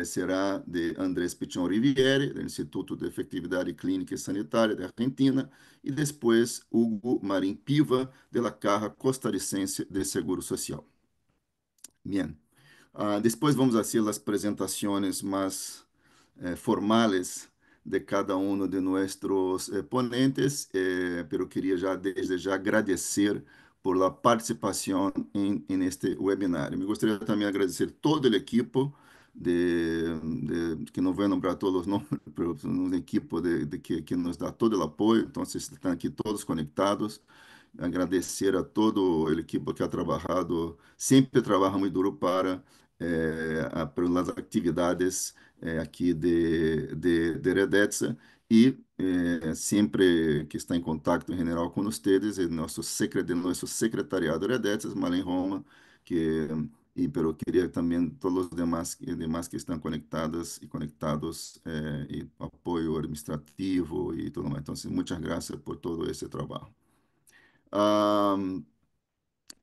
será de Andrés Pichon Riviere, do Instituto de Efetividade Clínica e Sanitária da Argentina, e depois Hugo Marim Piva, de la Caja Costarricense de Seguro Social. Bien. Después vamos a hacer las presentaciones más formales de cada uno de nuestros ponentes, pero quería ya desde ya agradecer por la participación en este webinar. Me gustaría también agradecer todo el equipo que no voy a nombrar todos los nombres, pero es un equipo que nos da todo el apoyo, entonces están aquí todos conectados. Agradecer a todo o equipo que ha trabalhado, sempre trabalha muito duro para as atividades aqui de Redetsa e sempre que está em contato em general com vocês, nosso secretariado Redetsa, Malem Roma, que pero queria também todos os demais que estão conectadas e conectados e apoio administrativo e tudo mais. Então, muitas graças por todo esse trabalho. Um,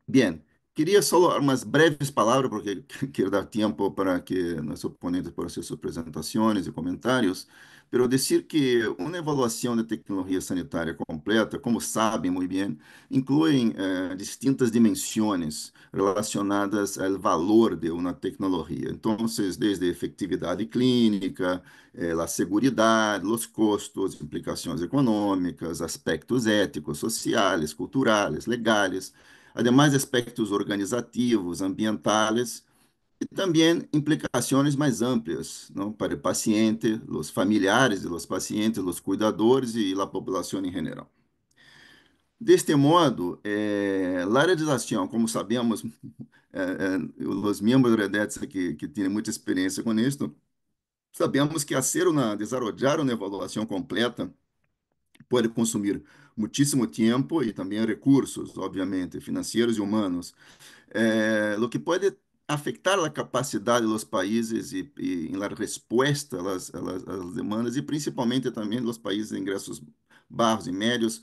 Bien, queria só umas breves palavras, porque quero dar tempo para que nossos oponentes possam fazer suas apresentações e comentários, pero dizer que uma avaliação de tecnologia sanitária completa, como sabem muito bem, inclui distintas dimensões relacionadas ao valor de uma tecnologia. Então, desde a efetividade clínica, a seguridade, os custos, implicações econômicas, aspectos éticos, sociais, culturais, legais, además aspectos organizativos, ambientales e também implicações mais amplias, não, para o paciente, os familiares de los pacientes, os cuidadores e a população em geral. Deste modo, a legislação, como sabemos, os membros da REDETSA que têm muita experiência com isso, sabemos que desarrollar uma avaliação completa pode consumir muitíssimo tempo e também recursos, obviamente, financeiros e humanos, lo que pode afetar a capacidade dos países e na resposta às demandas, e principalmente também nos países de ingressos baixos e médios,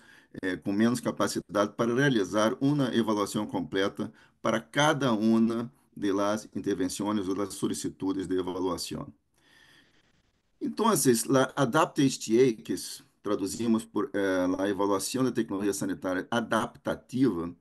com menos capacidade para realizar uma avaliação completa para cada uma das intervenções ou das solicitudes de avaliação. Então, a ADAPT-HTA, que traduzimos por a Evaluação da Tecnologia Sanitária Adaptativa,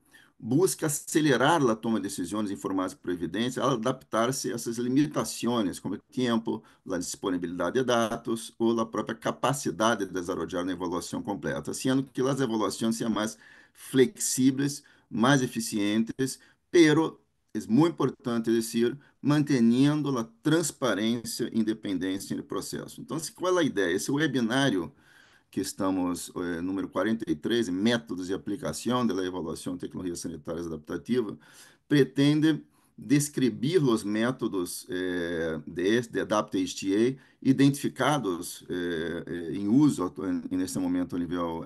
busca acelerar a toma de decisões informadas por evidência ao adaptar-se a essas limitações, como o tempo, a disponibilidade de dados ou a própria capacidade de desenvolver uma avaliação completa, sendo que as avaliações sejam mais flexíveis, mais eficientes, pero é muito importante dizer, mantendo a transparência e independência no processo. Então, qual é a ideia? Esse webinário que estamos, número 43, Métodos e Aplicação da Avaliação de Tecnologias Sanitárias Adaptativas, pretende descrever os métodos de ADAPT-HTA identificados em uso nesse momento a nível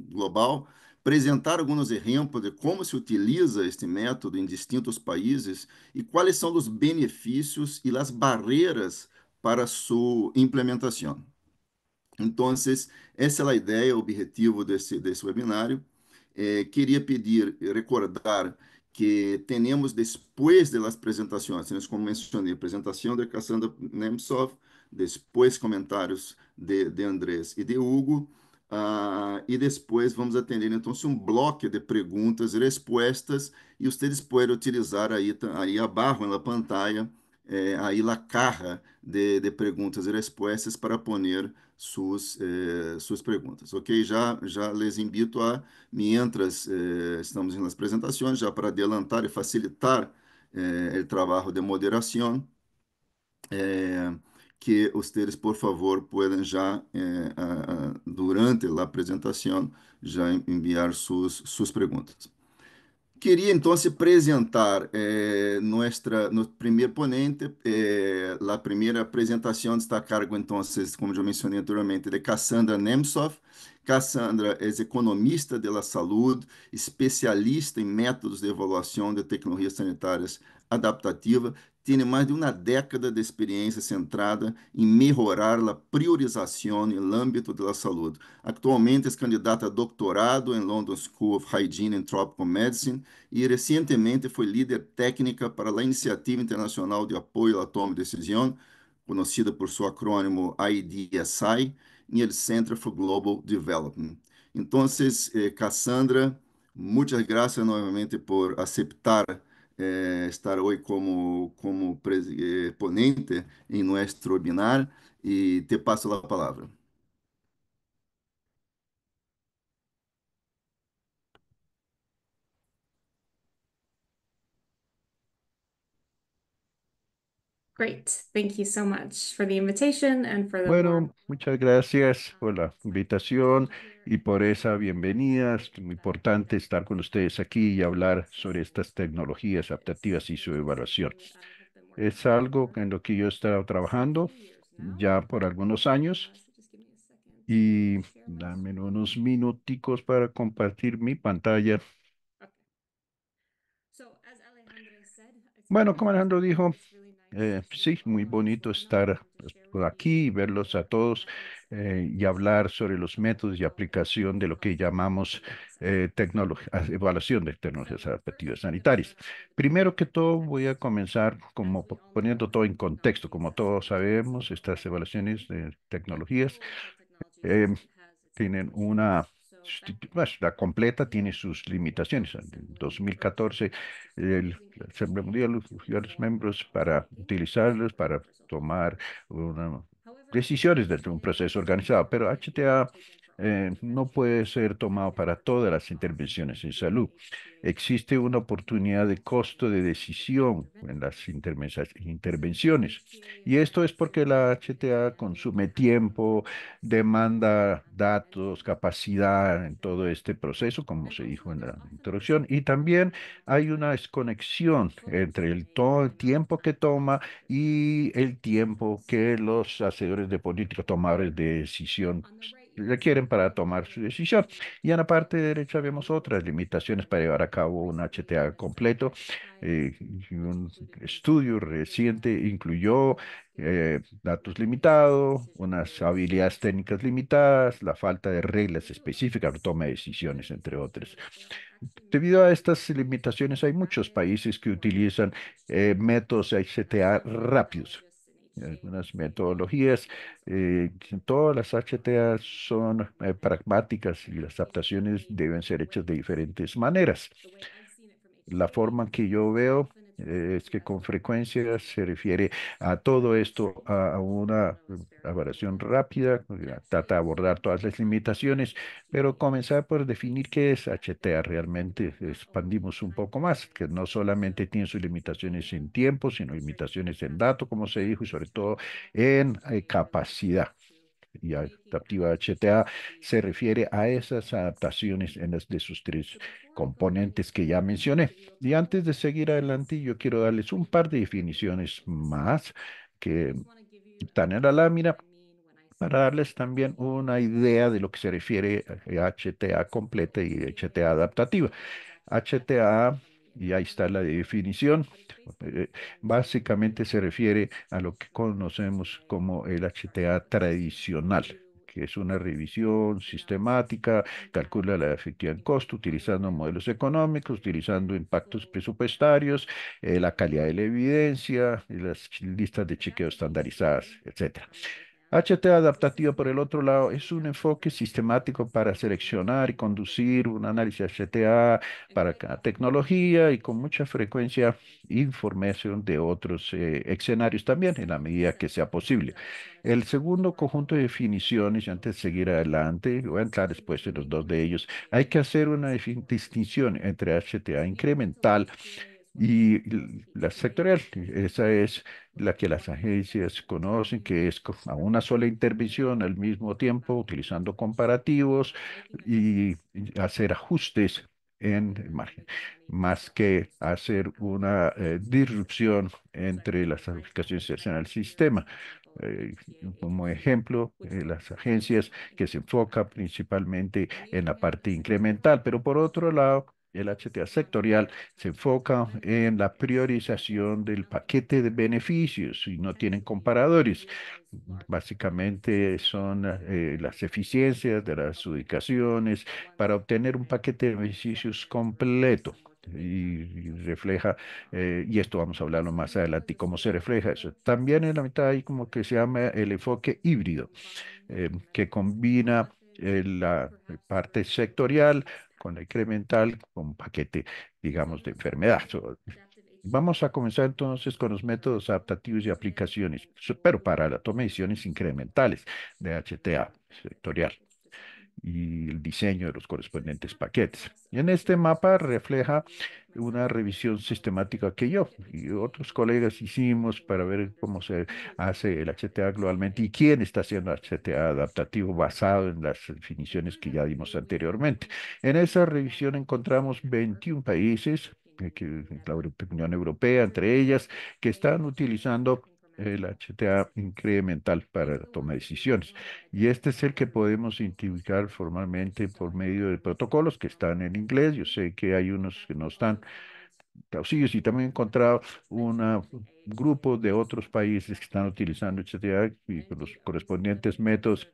global, apresentar alguns exemplos de como se utiliza este método em distintos países e quais são os benefícios e as barreiras para sua implementação. Então, essa é a ideia, o objetivo desse webinário. Queria pedir, recordar que temos, depois das apresentações, como mencionei, apresentação de Cassandra Nemtsov, depois comentários de Andrés e de Hugo, e depois vamos atender, então, um bloco de perguntas e respostas, e vocês podem utilizar aí abaixo na pantalla, aí a caja de perguntas e respostas para poner suas perguntas, ok? Já les invito mientras estamos nas apresentações, já para adelantar e facilitar o trabalho de moderação, que vocês, por favor, podem já, durante a apresentação, já enviar suas perguntas. Queria então apresentar nosso primeiro ponente. A primeira apresentação está a cargo, então, como eu mencionei anteriormente, de Cassandra Nemtsov. Cassandra é economista da saúde, especialista em métodos de avaliação de tecnologias sanitárias adaptativas, tem mais de uma década de experiência centrada em melhorar a priorização no âmbito da saúde. Atualmente é candidata a doutorado em London School of Hygiene and Tropical Medicine e recentemente foi líder técnica para a Iniciativa Internacional de Apoio à Toma de Decisão, conocido por su acrónimo IDSI, y el Center for Global Development. Entonces, Cassandra, muchas gracias nuevamente por aceptar estar hoy como ponente en nuestro webinar y te paso la palabra. Great. Thank you so much for the invitation and for the warm Bueno, muchas gracias por la invitación y here. por esa bienvenida. Es muy importante estar con ustedes aquí y hablar sobre estas tecnologías adaptativas y su evaluación. Es algo en lo que yo he estado trabajando ya por algunos años y dame unos minuticos para compartir mi pantalla. Bueno, como Alejandro dijo, sí, muy bonito estar por aquí y verlos a todos y hablar sobre los métodos y aplicación de lo que llamamos evaluación de tecnologías adaptativas sanitarias. Primero que todo, voy a comenzar como poniendo todo en contexto. Como todos sabemos, estas evaluaciones de tecnologías eh, tienen pues, la completa tiene sus limitaciones. En 2014, la Asamblea Mundial eligió a los miembros para utilizarlos, para tomar decisiones dentro de un proceso organizado, pero HTA no puede ser tomado para todas las intervenciones en salud. Existe una oportunidad de costo de decisión en las intervenciones, y esto es porque la HTA consume tiempo, demanda datos, capacidad en todo este proceso, como se dijo en la introducción, y también hay una desconexión entre el tiempo que toma y el tiempo que los hacedores de política, tomadores de decisión, requieren para tomar su decisión. Y en la parte derecha vemos otras limitaciones para llevar a cabo un HTA completo. Y un estudio reciente incluyó datos limitados, unas habilidades técnicas limitadas, la falta de reglas específicas para toma de decisiones, entre otras. Debido a estas limitaciones, hay muchos países que utilizan métodos HTA rápidos. Algunas metodologías, todas las HTA son pragmáticas y las adaptaciones deben ser hechas de diferentes maneras. La forma que yo veo es que con frecuencia se refiere a todo esto, a una evaluación rápida, trata de abordar todas las limitaciones, pero comenzar por definir qué es HTA realmente. Expandimos un poco más, que no solamente tiene sus limitaciones en tiempo, sino limitaciones en datos, como se dijo, y sobre todo en capacidad. Y adaptativa HTA se refiere a esas adaptaciones en las de sus tres componentes que ya mencioné. Y antes de seguir adelante, yo quiero darles un par de definiciones más que están en la lámina para darles también una idea de lo que se refiere a HTA completa y HTA adaptativa. HTA, y ahí está la definición, eh, básicamente se refiere a lo que conocemos como el HTA tradicional, que es una revisión sistemática, calcula la efectividad en costo utilizando modelos económicos, utilizando impactos presupuestarios, la calidad de la evidencia y las listas de chequeo estandarizadas, etcétera. HT adaptativo, por el otro lado, es un enfoque sistemático para seleccionar y conducir un análisis HTA para cada tecnología y con mucha frecuencia información de otros escenarios también, en la medida que sea posible. El segundo conjunto de definiciones, y antes de seguir adelante, voy a entrar después en los dos de ellos, hay que hacer una distinción entre HTA incremental y la sectorial. Esa es la que las agencias conocen, que es a una sola intervención al mismo tiempo, utilizando comparativos y hacer ajustes en el margen, más que hacer una disrupción entre las aplicaciones que hacen al sistema. Eh, Como ejemplo, las agencias que se enfocan principalmente en la parte incremental, pero por otro lado, el HTA sectorial se enfoca en la priorización del paquete de beneficios y no tienen comparadores. Básicamente son las eficiencias de las ubicaciones para obtener un paquete de beneficios completo. y refleja, y esto vamos a hablarlo más adelante, y cómo se refleja eso. También en la mitad hay como que se llama el enfoque híbrido, que combina la parte sectorial con la incremental, con un paquete, digamos, de enfermedad. Vamos a comenzar entonces con los métodos adaptativos y aplicaciones, pero para la toma de decisiones incrementales de HTA sectorial y el diseño de los correspondientes paquetes. Y en este mapa refleja una revisión sistemática que yo y otros colegas hicimos para ver cómo se hace el HTA globalmente y quién está haciendo HTA adaptativo basado en las definiciones que ya dimos anteriormente. En esa revisión encontramos 21 países, la Unión Europea, entre ellas, que están utilizando el HTA incremental para la toma de decisiones. Y este es el que podemos identificar formalmente por medio de protocolos que están en inglés. Yo sé que hay unos que no están traducidos y también he encontrado un grupo de otros países que están utilizando HTA y con los correspondientes métodos.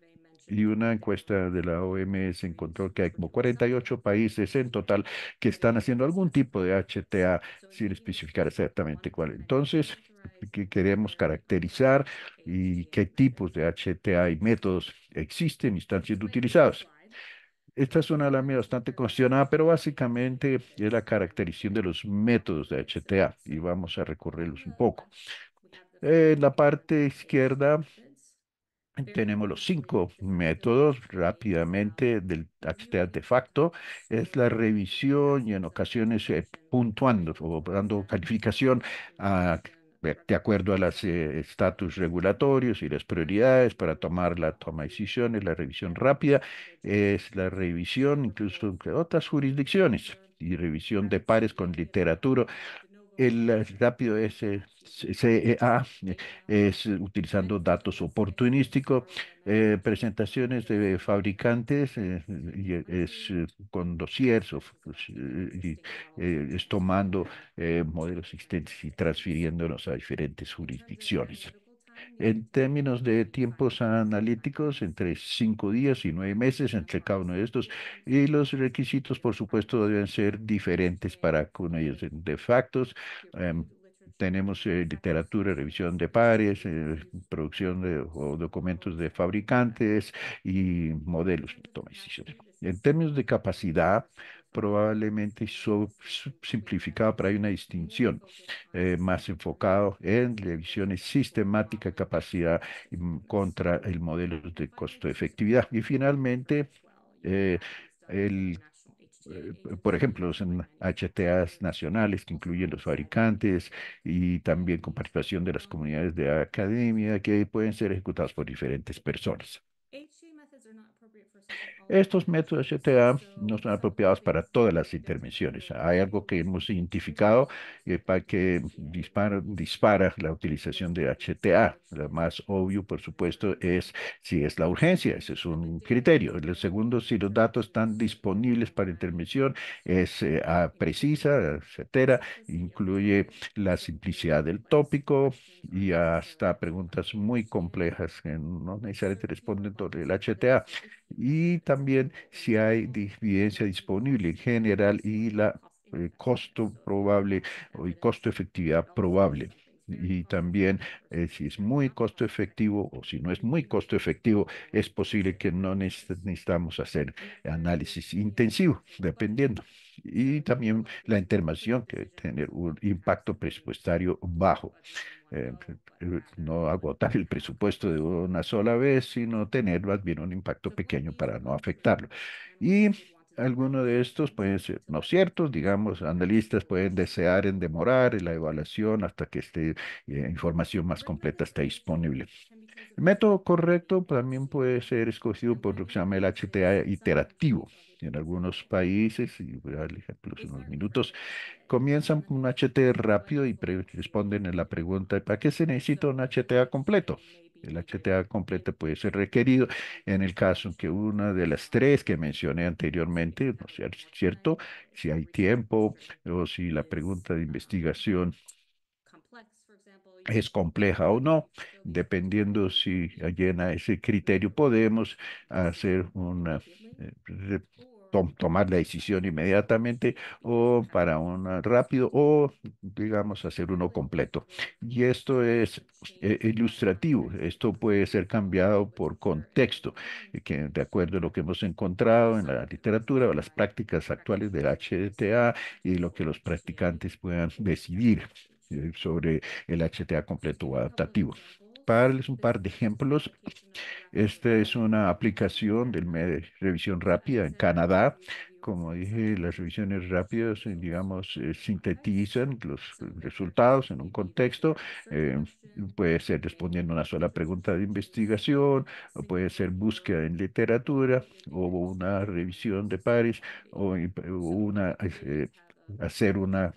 Y una encuesta de la OMS encontró que hay como 48 países en total que están haciendo algún tipo de HTA sin especificar exactamente cuál. Entonces, que queremos caracterizar y qué tipos de HTA y métodos existen y están siendo utilizados. Esta es una lámina bastante cuestionada, pero básicamente es la caracterización de los métodos de HTA y vamos a recorrerlos un poco. En la parte izquierda tenemos los 5 métodos rápidamente del HTA de facto. Es la revisión y en ocasiones puntuando o dando calificación a, de acuerdo a los estatus regulatorios y las prioridades para tomar la toma de decisiones. La revisión rápida es la revisión incluso entre otras jurisdicciones y revisión de pares con literatura. El rápido CEA es utilizando datos oportunísticos, presentaciones de fabricantes, y es con dossiers, es tomando modelos existentes y transfiriéndolos a diferentes jurisdicciones. En términos de tiempos analíticos, entre 5 días y 9 meses entre cada uno de estos, y los requisitos, por supuesto, deben ser diferentes para con ellos. De factos, em, tenemos literatura, revisión de pares, producción de o documentos de fabricantes y modelos de toma de decisiones. En términos de capacidad, probablemente simplificado, pero hay una distinción más enfocado en revisiones sistemática, capacidad contra el modelo de costo-efectividad. Y finalmente, eh, el, por ejemplo, los HTAs nacionales que incluyen los fabricantes y también con participación de las comunidades de academia que pueden ser ejecutados por diferentes personas. Estos métodos HTA no son apropiados para todas las intervenciones. Hay algo que hemos identificado para que dispara la utilización de HTA. Lo más obvio, por supuesto, es si es la urgencia. Ese es un criterio. El segundo, si los datos están disponibles para intervención, es precisa, certera, incluye la simplicidad del tópico y hasta preguntas muy complejas que no necesariamente responden sobre el HTA y también si hay evidencia disponible en general y la costo probable y costo efectividad probable. Y también si es muy costo efectivo o si no es muy costo efectivo, es posible que no necesitamos hacer análisis intensivo, dependiendo. Y también la intervención que tener un impacto presupuestario bajo eh, no agotar el presupuesto de una sola vez, sino tener más bien un impacto pequeño para no afectarlo. Y algunos de estos pueden ser no ciertos, digamos, analistas pueden desear en demorar la evaluación hasta que información más completa esté disponible. El método correcto también puede ser escogido por lo que se llama el HTA iterativo. En algunos países, y voy a dar ejemplos en unos minutos, comienzan con un HT rápido y responden en la pregunta, ¿para qué se necesita un HTA completo? El HTA completo puede ser requerido en el caso en que una de las tres que mencioné anteriormente, no sea cierto, si hay tiempo o si la pregunta de investigación es compleja o no, dependiendo si llena ese criterio, podemos hacer una tomar la decisión inmediatamente o para un rápido o, digamos, hacer uno completo. Y esto es ilustrativo. Esto puede ser cambiado por contexto, que de acuerdo a lo que hemos encontrado en la literatura o las prácticas actuales del HTA y lo que los practicantes puedan decidir sobre el HTA completo o adaptativo. Para darles un par de ejemplos, esta es una aplicación del revisión rápida en Canadá. Como dije, las revisiones rápidas, digamos, sintetizan los resultados en un contexto. eh, Puede ser respondiendo a una sola pregunta de investigación, o puede ser búsqueda en literatura, o una revisión de pares, o hacer una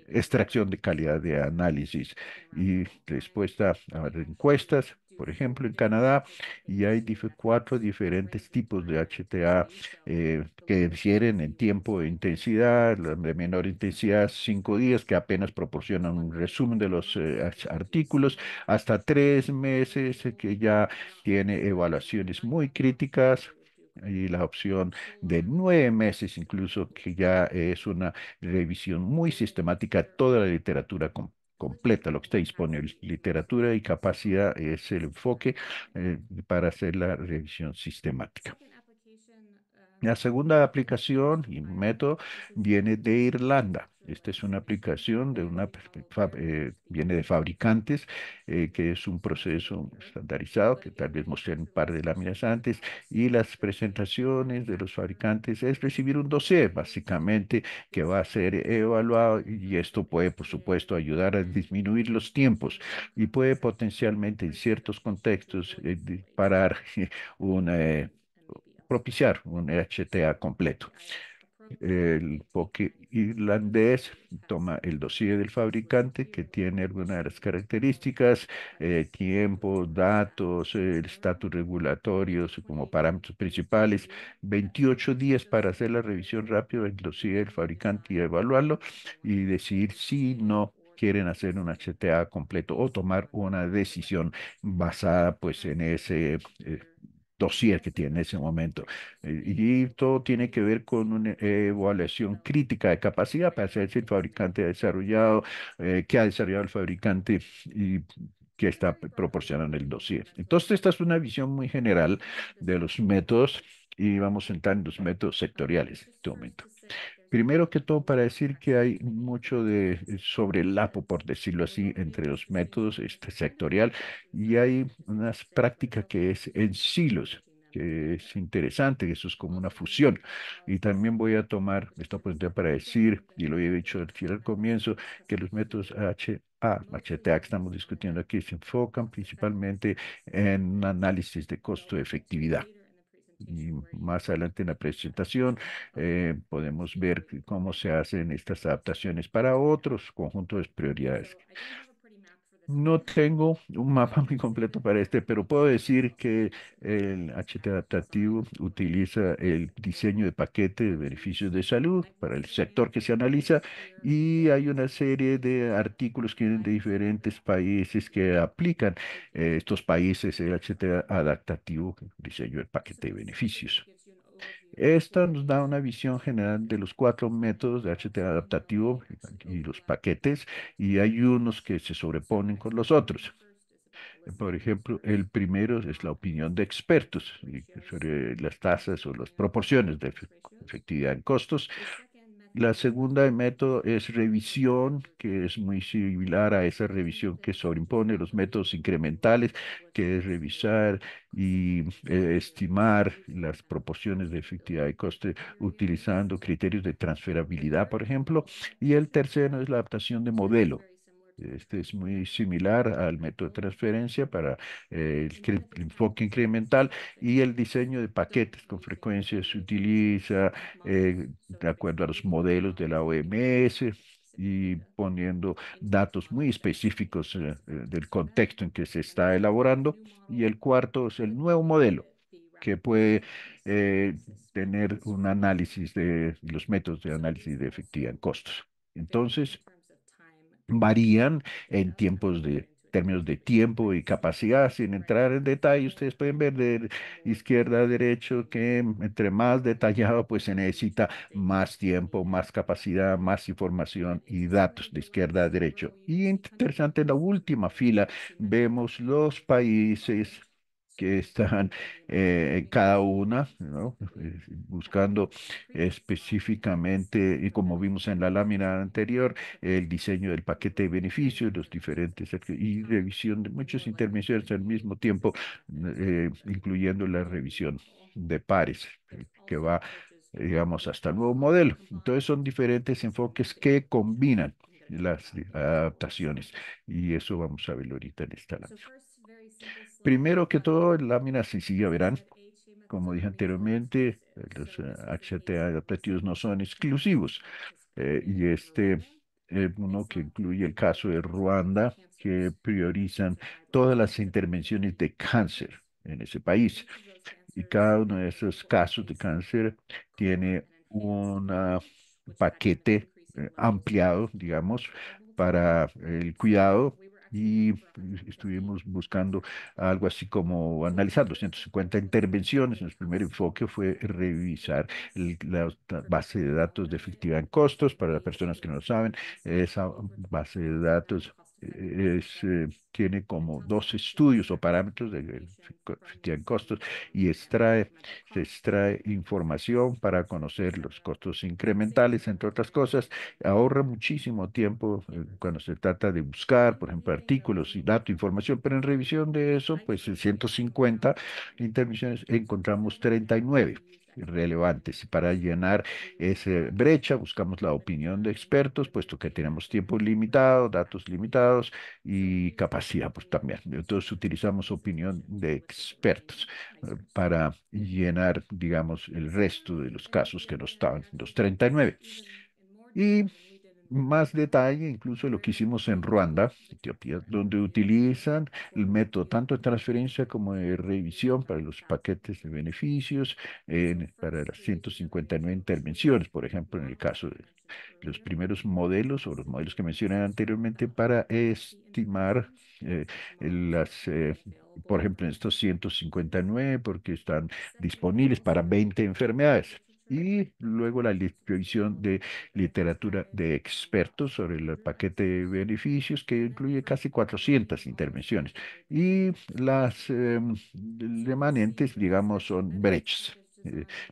extracción de calidad de análisis y respuesta a encuestas. Por ejemplo, en Canadá, y hay cuatro diferentes tipos de HTA que difieren en tiempo e intensidad. La de menor intensidad, 5 días, que apenas proporcionan un resumen de los artículos, hasta 3 meses, que ya tiene evaluaciones muy críticas. Y la opción de 9 meses, incluso, que ya es una revisión muy sistemática de toda la literatura completa, lo que está disponible. Literatura y capacidad es el enfoque para hacer la revisión sistemática. La segunda aplicación y método viene de Irlanda. Esta es una aplicación de viene de fabricantes, que es un proceso estandarizado, que tal vez mostré un par de láminas antes, y las presentaciones de los fabricantes es recibir un dossier, básicamente, que va a ser evaluado, y esto puede, por supuesto, ayudar a disminuir los tiempos y puede potencialmente, en ciertos contextos, parar un... propiciar un HTA completo. El enfoque irlandés toma el dossier del fabricante, que tiene algunas de las características, tiempo, datos, el estatus regulatorios como parámetros principales, 28 días para hacer la revisión rápida del dossier del fabricante y evaluarlo y decidir si no quieren hacer un HTA completo o tomar una decisión basada pues en ese dossier que tiene en ese momento. Y todo tiene que ver con una evaluación crítica de capacidad para saber si el fabricante ha desarrollado, qué ha desarrollado el fabricante y qué está proporcionando el dossier. Entonces, esta es una visión muy general de los métodos y vamos a entrar en los métodos sectoriales en este momento. Primero que todo, para decir que hay mucho de sobrelapo, por decirlo así, entre los métodos sectorial, y hay una práctica que es en silos, que es interesante, que eso es como una fusión. Y también voy a tomar esta oportunidad para decir, y lo he dicho al comienzo, que los métodos HTA que estamos discutiendo aquí se enfocan principalmente en un análisis de costo-efectividad. Y más adelante en la presentación podemos ver cómo se hacen estas adaptaciones para otros conjuntos de prioridades. No tengo un mapa muy completo para este, pero puedo decir que el HT adaptativo utiliza el diseño de paquete de beneficios de salud para el sector que se analiza, y hay una serie de artículos que vienen de diferentes países que aplican estos países el HT adaptativo, diseño del paquete de beneficios. Esta nos da una visión general de los cuatro métodos de HT adaptativo y los paquetes, y hay unos que se sobreponen con los otros. Por ejemplo, el primero es la opinión de expertos sobre las tasas o las proporciones de efectividad en costos. La segunda método es revisión, que es muy similar a esa revisión que sobreimpone los métodos incrementales, que es revisar y estimar las proporciones de efectividad y coste utilizando criterios de transferabilidad, por ejemplo. Y el tercero es la adaptación de modelo. Este es muy similar al método de transferencia para el enfoque incremental, y el diseño de paquetes con frecuencia se utiliza de acuerdo a los modelos de la OMS y poniendo datos muy específicos del contexto en que se está elaborando. Y el cuarto es el nuevo modelo, que puede eh, tener un análisis de los métodos de análisis de efectividad en costos. Entonces, varían en tiempos de términos de tiempo y capacidad, sin entrar en detalle, ustedes pueden ver de izquierda a derecho que entre más detallado, pues se necesita más tiempo, más capacidad, más información y datos de izquierda a derecho. Y interesante, en la última fila vemos los países que están en cada una, ¿no? Buscando específicamente, y como vimos en la lámina anterior, el diseño del paquete de beneficios, los diferentes y revisión de muchas intervenciones al mismo tiempo, incluyendo la revisión de pares, que va, digamos, hasta el nuevo modelo. Entonces son diferentes enfoques que combinan las adaptaciones y eso vamos a ver ahorita en esta lámina. Primero que todo, en lámina sencilla verán, como dije anteriormente, los HTA adaptativos no son exclusivos. Y uno que incluye el caso de Ruanda, que priorizan todas las intervenciones de cáncer en ese país. Y cada uno de esos casos de cáncer tiene un paquete ampliado, digamos, para el cuidado. Y estuvimos buscando algo así como analizar 250 intervenciones. Nuestro primer enfoque fue revisar la base de datos de efectividad en costos. Para las personas que no lo saben, esa base de datos tiene como dos estudios o parámetros de efectividad en costos y se extrae información para conocer los costos incrementales, entre otras cosas. Ahorra muchísimo tiempo cuando se trata de buscar, por ejemplo, artículos y datos, información, pero en revisión de eso, pues en 150 intervenciones encontramos 39 relevantes. Y para llenar esa brecha, buscamos la opinión de expertos, puesto que tenemos tiempo limitado, datos limitados y capacidad, pues también. Entonces utilizamos opinión de expertos para llenar, digamos, el resto de los casos que no estaban, los 39. Y más detalle, incluso lo que hicimos en Ruanda, Etiopía, donde utilizan el método tanto de transferencia como de revisión para los paquetes de beneficios, para las 159 intervenciones, por ejemplo, en el caso de los primeros modelos o los modelos que mencioné anteriormente, para estimar eh, las, por ejemplo, en estos 159, porque están disponibles para 20 enfermedades. Y luego la revisión de literatura de expertos sobre el paquete de beneficios que incluye casi 400 intervenciones. Y las remanentes, digamos, son brechas.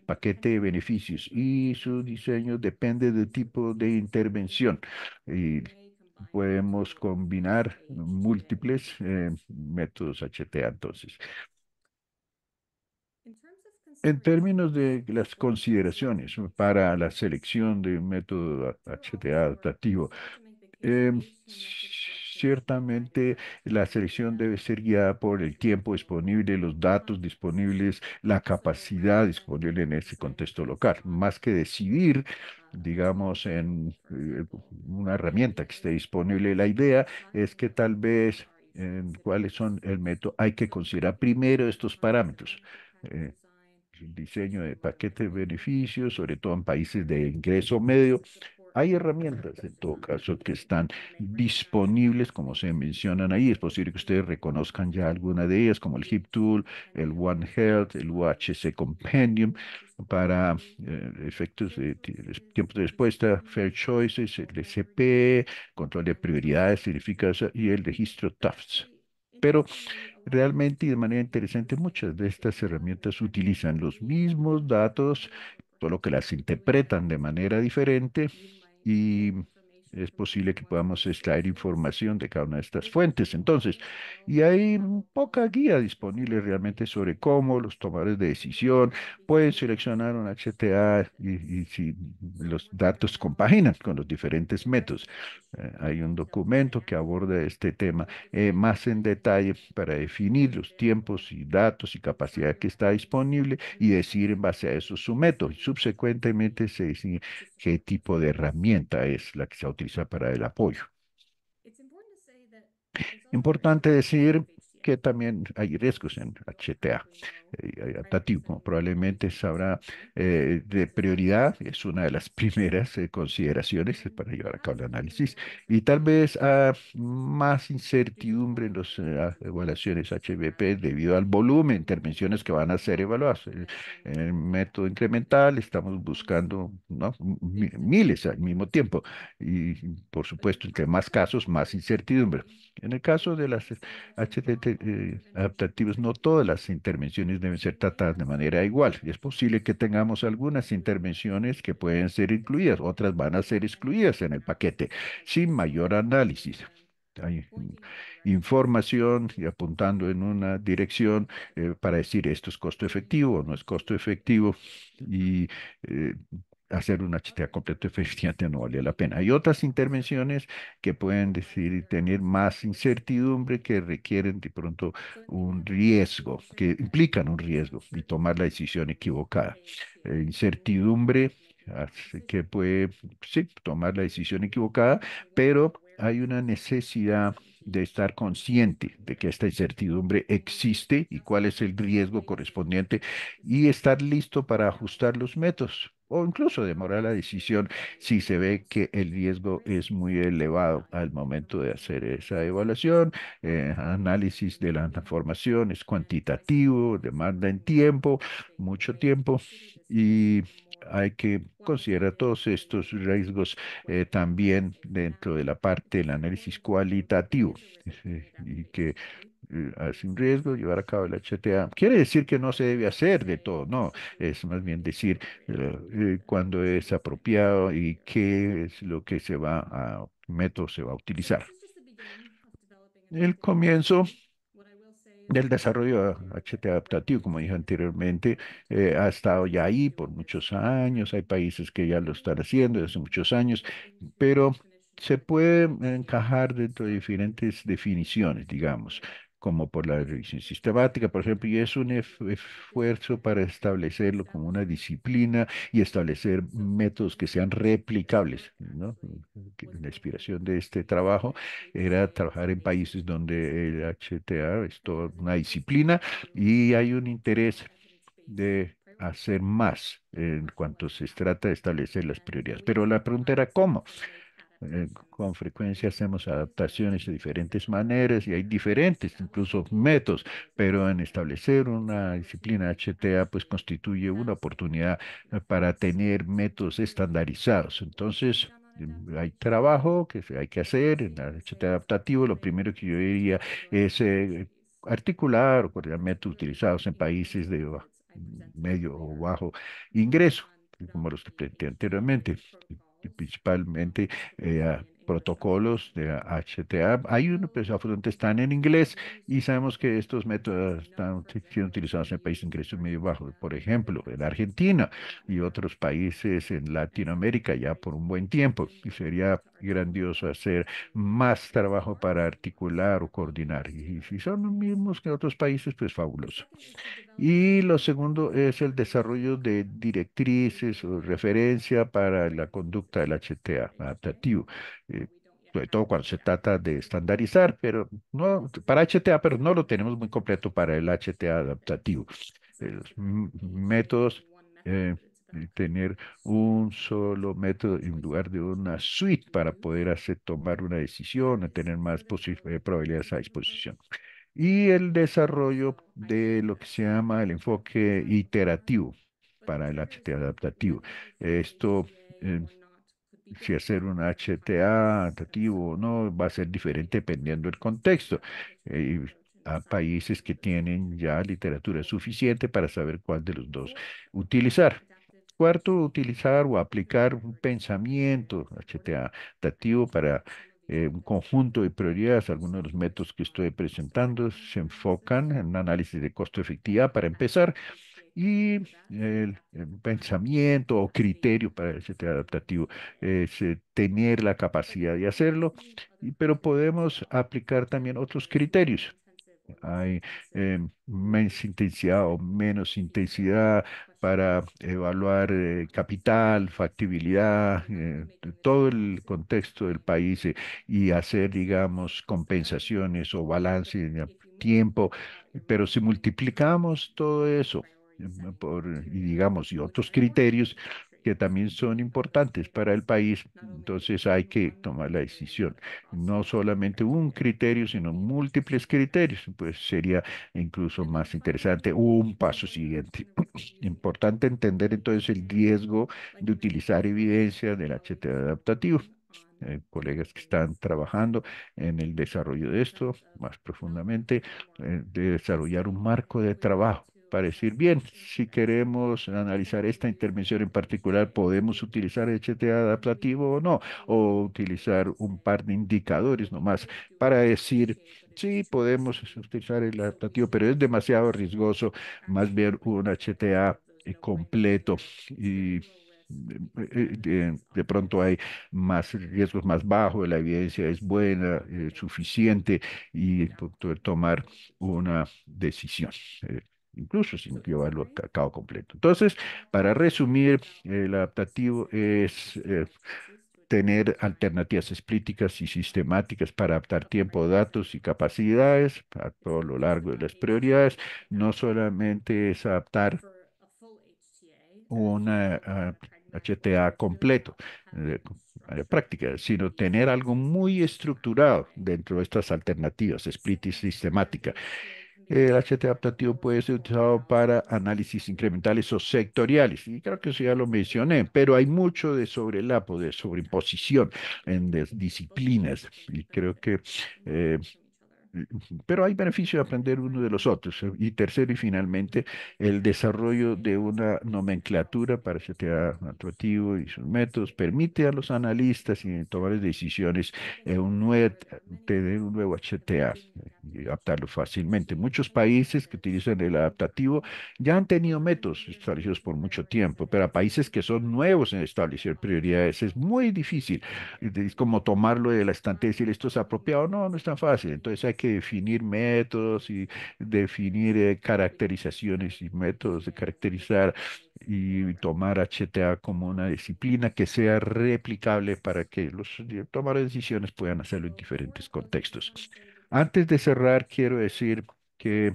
Paquete de beneficios y su diseño depende del tipo de intervención. Y podemos combinar múltiples métodos HTA entonces. En términos de las consideraciones para la selección de un método HTA adaptativo, Em, ciertamente la selección debe ser guiada por el tiempo disponible, los datos disponibles, la capacidad disponible en ese contexto local, más que decidir, digamos, en una herramienta que esté disponible. La idea es que tal vez en cuáles son el método, hay que considerar primero estos parámetros. eh, el diseño de paquete de beneficios, sobre todo en países de ingreso medio. Hay herramientas, en todo caso, que están disponibles, como se mencionan ahí. Es posible que ustedes reconozcan ya alguna de ellas, como el HIP Tool, el One Health, el UHC Compendium, para efectos de tiempos de respuesta, Fair Choices, el SP, control de prioridades, significa eso, y el registro Tufts. Pero realmente y de manera interesante, muchas de estas herramientas utilizan los mismos datos, solo que las interpretan de manera diferente y es posible que podamos extraer información de cada una de estas fuentes. Entonces, y hay poca guía disponible realmente sobre cómo los tomadores de decisión pueden seleccionar un HTA y si los datos compaginan con los diferentes métodos. Hay un documento que aborda este tema más en detalle para definir los tiempos y datos y capacidad que está disponible y decir en base a eso su método. Y subsecuentemente se decide qué tipo de herramienta es la que se utiliza para el apoyo. Importante decir que también hay riesgos en HTA adaptativo, como probablemente sabrá, de prioridad, es una de las primeras consideraciones para llevar a cabo el análisis, y tal vez más incertidumbre en las evaluaciones HVP debido al volumen de intervenciones que van a ser evaluadas. En el método incremental estamos buscando, ¿no? Miles al mismo tiempo, y por supuesto, entre más casos, más incertidumbre. En el caso de las HTT adaptativos, no todas las intervenciones deben ser tratadas de manera igual. Es posible que tengamos algunas intervenciones que pueden ser incluidas, otras van a ser excluidas en el paquete, sin mayor análisis. Hay información y apuntando en una dirección para decir esto es costo efectivo o no es costo efectivo, y eh, hacer un HTA completo efectivamente no vale la pena. Hay otras intervenciones que pueden decir y tener más incertidumbre, que requieren de pronto un riesgo, que implican un riesgo y tomar la decisión equivocada. Incertidumbre hace que puede, sí, tomar la decisión equivocada, pero hay una necesidad de estar consciente de que esta incertidumbre existe y cuál es el riesgo correspondiente, y estar listo para ajustar los métodos o incluso demorar la decisión si se ve que el riesgo es muy elevado al momento de hacer esa evaluación. Análisis de la información es cuantitativo, demanda en tiempo, mucho tiempo, y hay que considerar todos estos riesgos también dentro de la parte del análisis cualitativo, y que hace un riesgo llevar a cabo el HTA. Quiere decir que no se debe hacer de todo, no, es más bien decir cuándo es apropiado y qué es lo que método se va a utilizar. El comienzo del desarrollo HT adaptativo, como dije anteriormente, ha estado ya ahí por muchos años. Hay países que ya lo están haciendo desde muchos años, pero se puede encajar dentro de diferentes definiciones, digamos, como por la revisión sistemática, por ejemplo, y es un esfuerzo para establecerlo como una disciplina y establecer métodos que sean replicables, ¿no? La inspiración de este trabajo era trabajar en países donde el HTA es toda una disciplina y hay un interés de hacer más en cuanto se trata de establecer las prioridades. Pero la pregunta era ¿cómo? Con frecuencia hacemos adaptaciones de diferentes maneras y hay diferentes, incluso métodos, pero en establecer una disciplina HTA, pues constituye una oportunidad para tener métodos estandarizados. Entonces, hay trabajo que hay que hacer en el HTA adaptativo. Lo primero que yo diría es articular o coordinar métodos utilizados en países de medio o bajo ingreso, como los que planteé anteriormente, y principalmente protocolos de HTA. Hay unos, pues, afortunadamente están en inglés, y sabemos que estos métodos están siendo utilizados en países de ingreso medio bajo, por ejemplo, en Argentina y otros países en Latinoamérica ya por un buen tiempo. Y sería grandioso hacer más trabajo para articular o coordinar. Y si son los mismos que otros países, pues fabuloso. Y lo segundo es el desarrollo de directrices o referencia para la conducta del HTA adaptativo, eh, sobre todo cuando se trata de estandarizar, pero no para HTA, pero no lo tenemos muy completo para el HTA adaptativo. Los métodos, y tener un solo método en lugar de una suite para poder tomar una decisión, a tener más probabilidades a disposición, y el desarrollo de lo que se llama el enfoque iterativo para el HTA adaptativo. Esto, eh, si hacer un HTA adaptativo o no, va a ser diferente dependiendo del contexto. Hay países que tienen ya literatura suficiente para saber cuál de los dos utilizar. Cuarto, utilizar o aplicar un pensamiento HTA adaptativo para un conjunto de prioridades. Algunos de los métodos que estoy presentando se enfocan en un análisis de costo-efectividad para empezar, y el pensamiento o criterio para el HTA adaptativo es tener la capacidad de hacerlo, pero podemos aplicar también otros criterios. Hay más intensidad o menos intensidad para evaluar capital, factibilidad, todo el contexto del país, y hacer, digamos, compensaciones o balance tiempo, pero si multiplicamos todo eso y digamos, y otros criterios que también son importantes para el país, entonces hay que tomar la decisión. No solamente un criterio, sino múltiples criterios, pues sería incluso más interesante un paso siguiente. Importante entender entonces el riesgo de utilizar evidencia del HT adaptativo. Colegas que están trabajando en el desarrollo de esto más profundamente, de desarrollar un marco de trabajo para decir, bien, si queremos analizar esta intervención en particular, podemos utilizar HT adaptativo o no, o utilizar un par de indicadores nomás para decir, sí, podemos utilizar el adaptativo, pero es demasiado riesgoso, más bien un HTA completo y de pronto hay más riesgos más bajos, la evidencia es buena, suficiente y poder tomar una decisión. Incluso sin llevarlo a cabo completo. Entonces, para resumir, el adaptativo es tener alternativas explícitas y sistemáticas para adaptar tiempo, datos y capacidades a todo lo largo de las prioridades. No solamente es adaptar una HTA completo de área práctica, sino tener algo muy estructurado dentro de estas alternativas, split y sistemática. El HT adaptativo puede ser utilizado para análisis incrementales o sectoriales, y creo que eso ya lo mencioné, pero hay mucho de sobrelapo, de sobreimposición en disciplinas, y creo que eh, pero hay beneficio de aprender uno de los otros. Y tercero y finalmente, el desarrollo de una nomenclatura para CTA atractivo y sus métodos permite a los analistas y tomar decisiones tener un nuevo HTA y adaptarlo fácilmente. Muchos países que utilizan el adaptativo ya han tenido métodos establecidos por mucho tiempo, pero a países que son nuevos en establecer prioridades es muy difícil. Es como tomarlo de la estante y decir esto es apropiado. No, no es tan fácil. Entonces hay que definir métodos y definir caracterizaciones y métodos de caracterizar y tomar HTA como una disciplina que sea replicable para que los tomadores de decisiones puedan hacerlo en diferentes contextos. Antes de cerrar, quiero decir que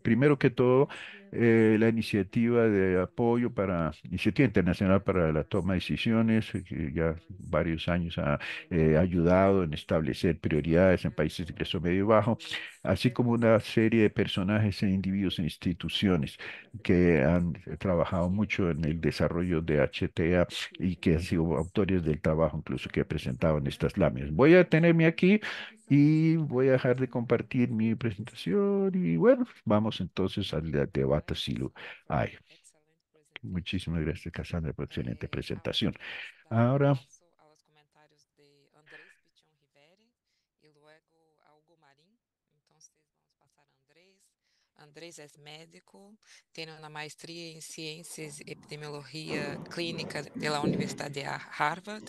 primero que todo, la iniciativa de apoyo para, Iniciativa Internacional para la Toma de Decisiones, que ya varios años ha ayudado en establecer prioridades en países de ingreso medio y bajo, así como una serie de personajes e individuos e instituciones que han trabajado mucho en el desarrollo de HTA y que han sido autores del trabajo incluso que he presentado en estas láminas. Voy a detenerme aquí y voy a dejar de compartir mi presentación y bueno, vamos entonces al debate si lo hay. Muchísimas gracias, Cassandra, por excelente presentación. Ahora, Andrés es médico, tiene una maestría en Ciencias y Epidemiología Clínica de la Universidad de Harvard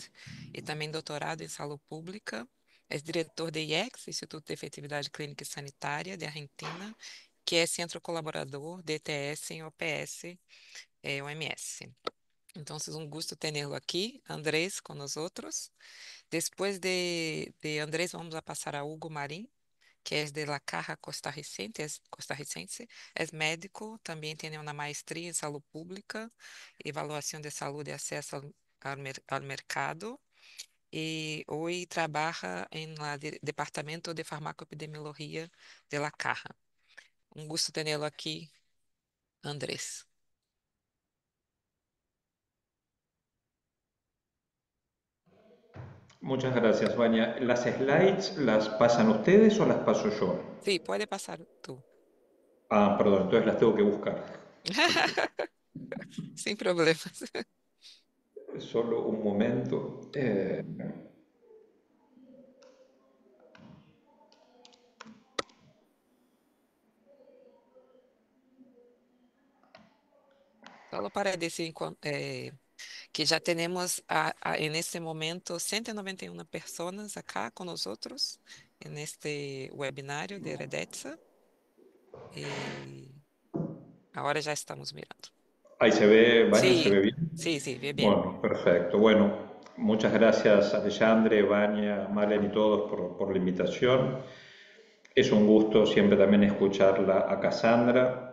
y también doctorado en Salud Pública. Es director de IECS, Instituto de Efetividad Clínica y Sanitaria de Argentina, que es centro colaborador de ETS en OPS, OMS. Entonces, un gusto tenerlo aquí, Andrés, con nosotros. Después de Andrés, vamos a pasar a Hugo Marín, que es de la Caja Costarricense, es médico, también tiene una maestría en salud pública, evaluación de salud y acceso al mercado, y hoy trabaja en el Departamento de Farmacoepidemiología de la Caja. Un gusto tenerlo aquí, Andrés. Muchas gracias, Vania. ¿Las slides las pasan ustedes o las paso yo? Sí, puede pasar tú. Ah, perdón, entonces las tengo que buscar. Sin problemas. Solo un momento. Solo para decir que ya tenemos en este momento 191 personas acá con nosotros en este webinario de Redetza y ahora ya estamos mirando. Ahí se ve, Vania, ¿se ve Sí, bien? sí, sí, ve bien. Bueno, perfecto. Bueno, muchas gracias, Alexandre, Vania, Malen y todos por la invitación. Es un gusto siempre también escucharla a Cassandra.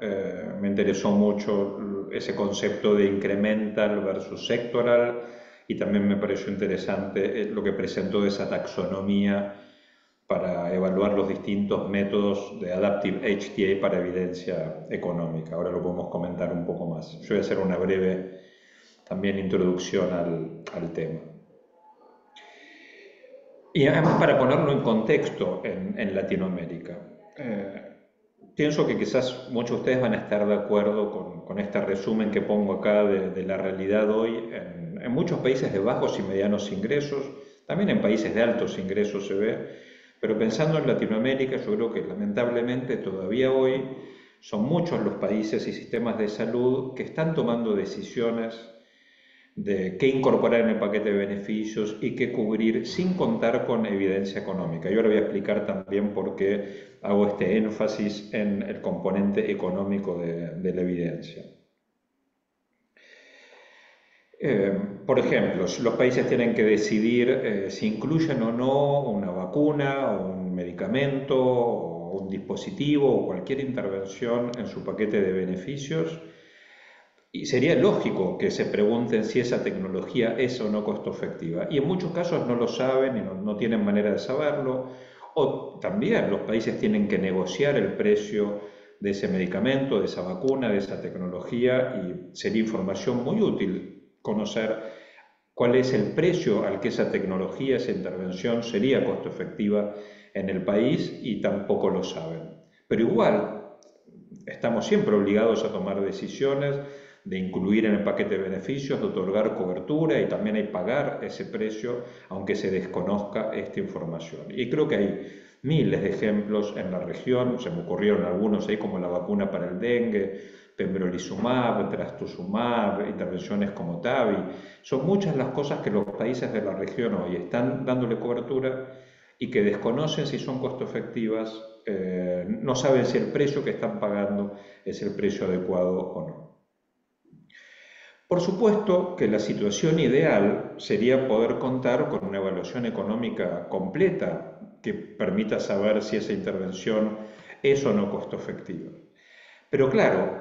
Me interesó mucho ese concepto de incremental versus sectoral y también me pareció interesante lo que presentó de esa taxonomía para evaluar los distintos métodos de Adaptive HTA para evidencia económica. Ahora lo podemos comentar un poco más. Yo voy a hacer una breve también introducción al tema. Y además para ponerlo en contexto en Latinoamérica, pienso que quizás muchos de ustedes van a estar de acuerdo con este resumen que pongo acá de la realidad hoy en muchos países de bajos y medianos ingresos, también en países de altos ingresos se ve, pero pensando en Latinoamérica yo creo que lamentablemente todavía hoy son muchos los países y sistemas de salud que están tomando decisiones de qué incorporar en el paquete de beneficios y qué cubrir sin contar con evidencia económica. Yo ahora voy a explicar también por qué hago este énfasis en el componente económico de la evidencia. Por ejemplo, los países tienen que decidir si incluyen o no una vacuna, o un medicamento, o un dispositivo, o cualquier intervención en su paquete de beneficios. Y sería lógico que se pregunten si esa tecnología es o no costo efectiva. Y en muchos casos no lo saben y no tienen manera de saberlo. O también los países tienen que negociar el precio de ese medicamento, de esa vacuna, de esa tecnología. Y sería información muy útil conocer cuál es el precio al que esa tecnología, esa intervención sería costo efectiva en el país y tampoco lo saben. Pero igual estamos siempre obligados a tomar decisiones de incluir en el paquete de beneficios, de otorgar cobertura y también hay que pagar ese precio aunque se desconozca esta información. Y creo que hay miles de ejemplos en la región, se me ocurrieron algunos ahí como la vacuna para el dengue, pembrolizumab, trastuzumab, intervenciones como TAVI. Son muchas las cosas que los países de la región hoy están dándole cobertura y que desconocen si son costo efectivas, no saben si el precio que están pagando es el precio adecuado o no. Por supuesto que la situación ideal sería poder contar con una evaluación económica completa que permita saber si esa intervención es o no costo efectiva. Pero claro,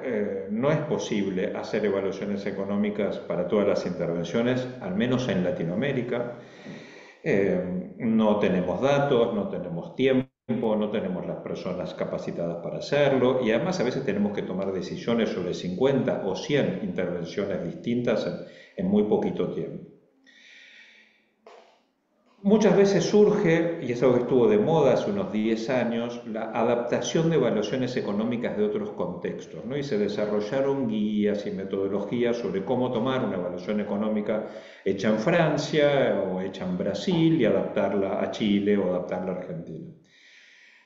no es posible hacer evaluaciones económicas para todas las intervenciones, al menos en Latinoamérica. No tenemos datos, no tenemos tiempo, no tenemos las personas capacitadas para hacerlo y además a veces tenemos que tomar decisiones sobre 50 o 100 intervenciones distintas en muy poquito tiempo. Muchas veces surge, y es algo que estuvo de moda hace unos 10 años, la adaptación de evaluaciones económicas de otros contextos, ¿no? Y se desarrollaron guías y metodologías sobre cómo tomar una evaluación económica hecha en Francia o hecha en Brasil y adaptarla a Chile o adaptarla a Argentina.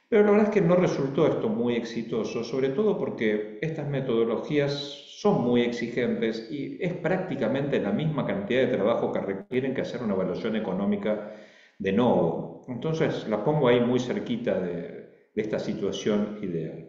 Pero la verdad es que no resultó esto muy exitoso, sobre todo porque estas metodologías son muy exigentes y es prácticamente la misma cantidad de trabajo que requieren que hacer una evaluación económica de nuevo. Entonces la pongo ahí muy cerquita de esta situación ideal.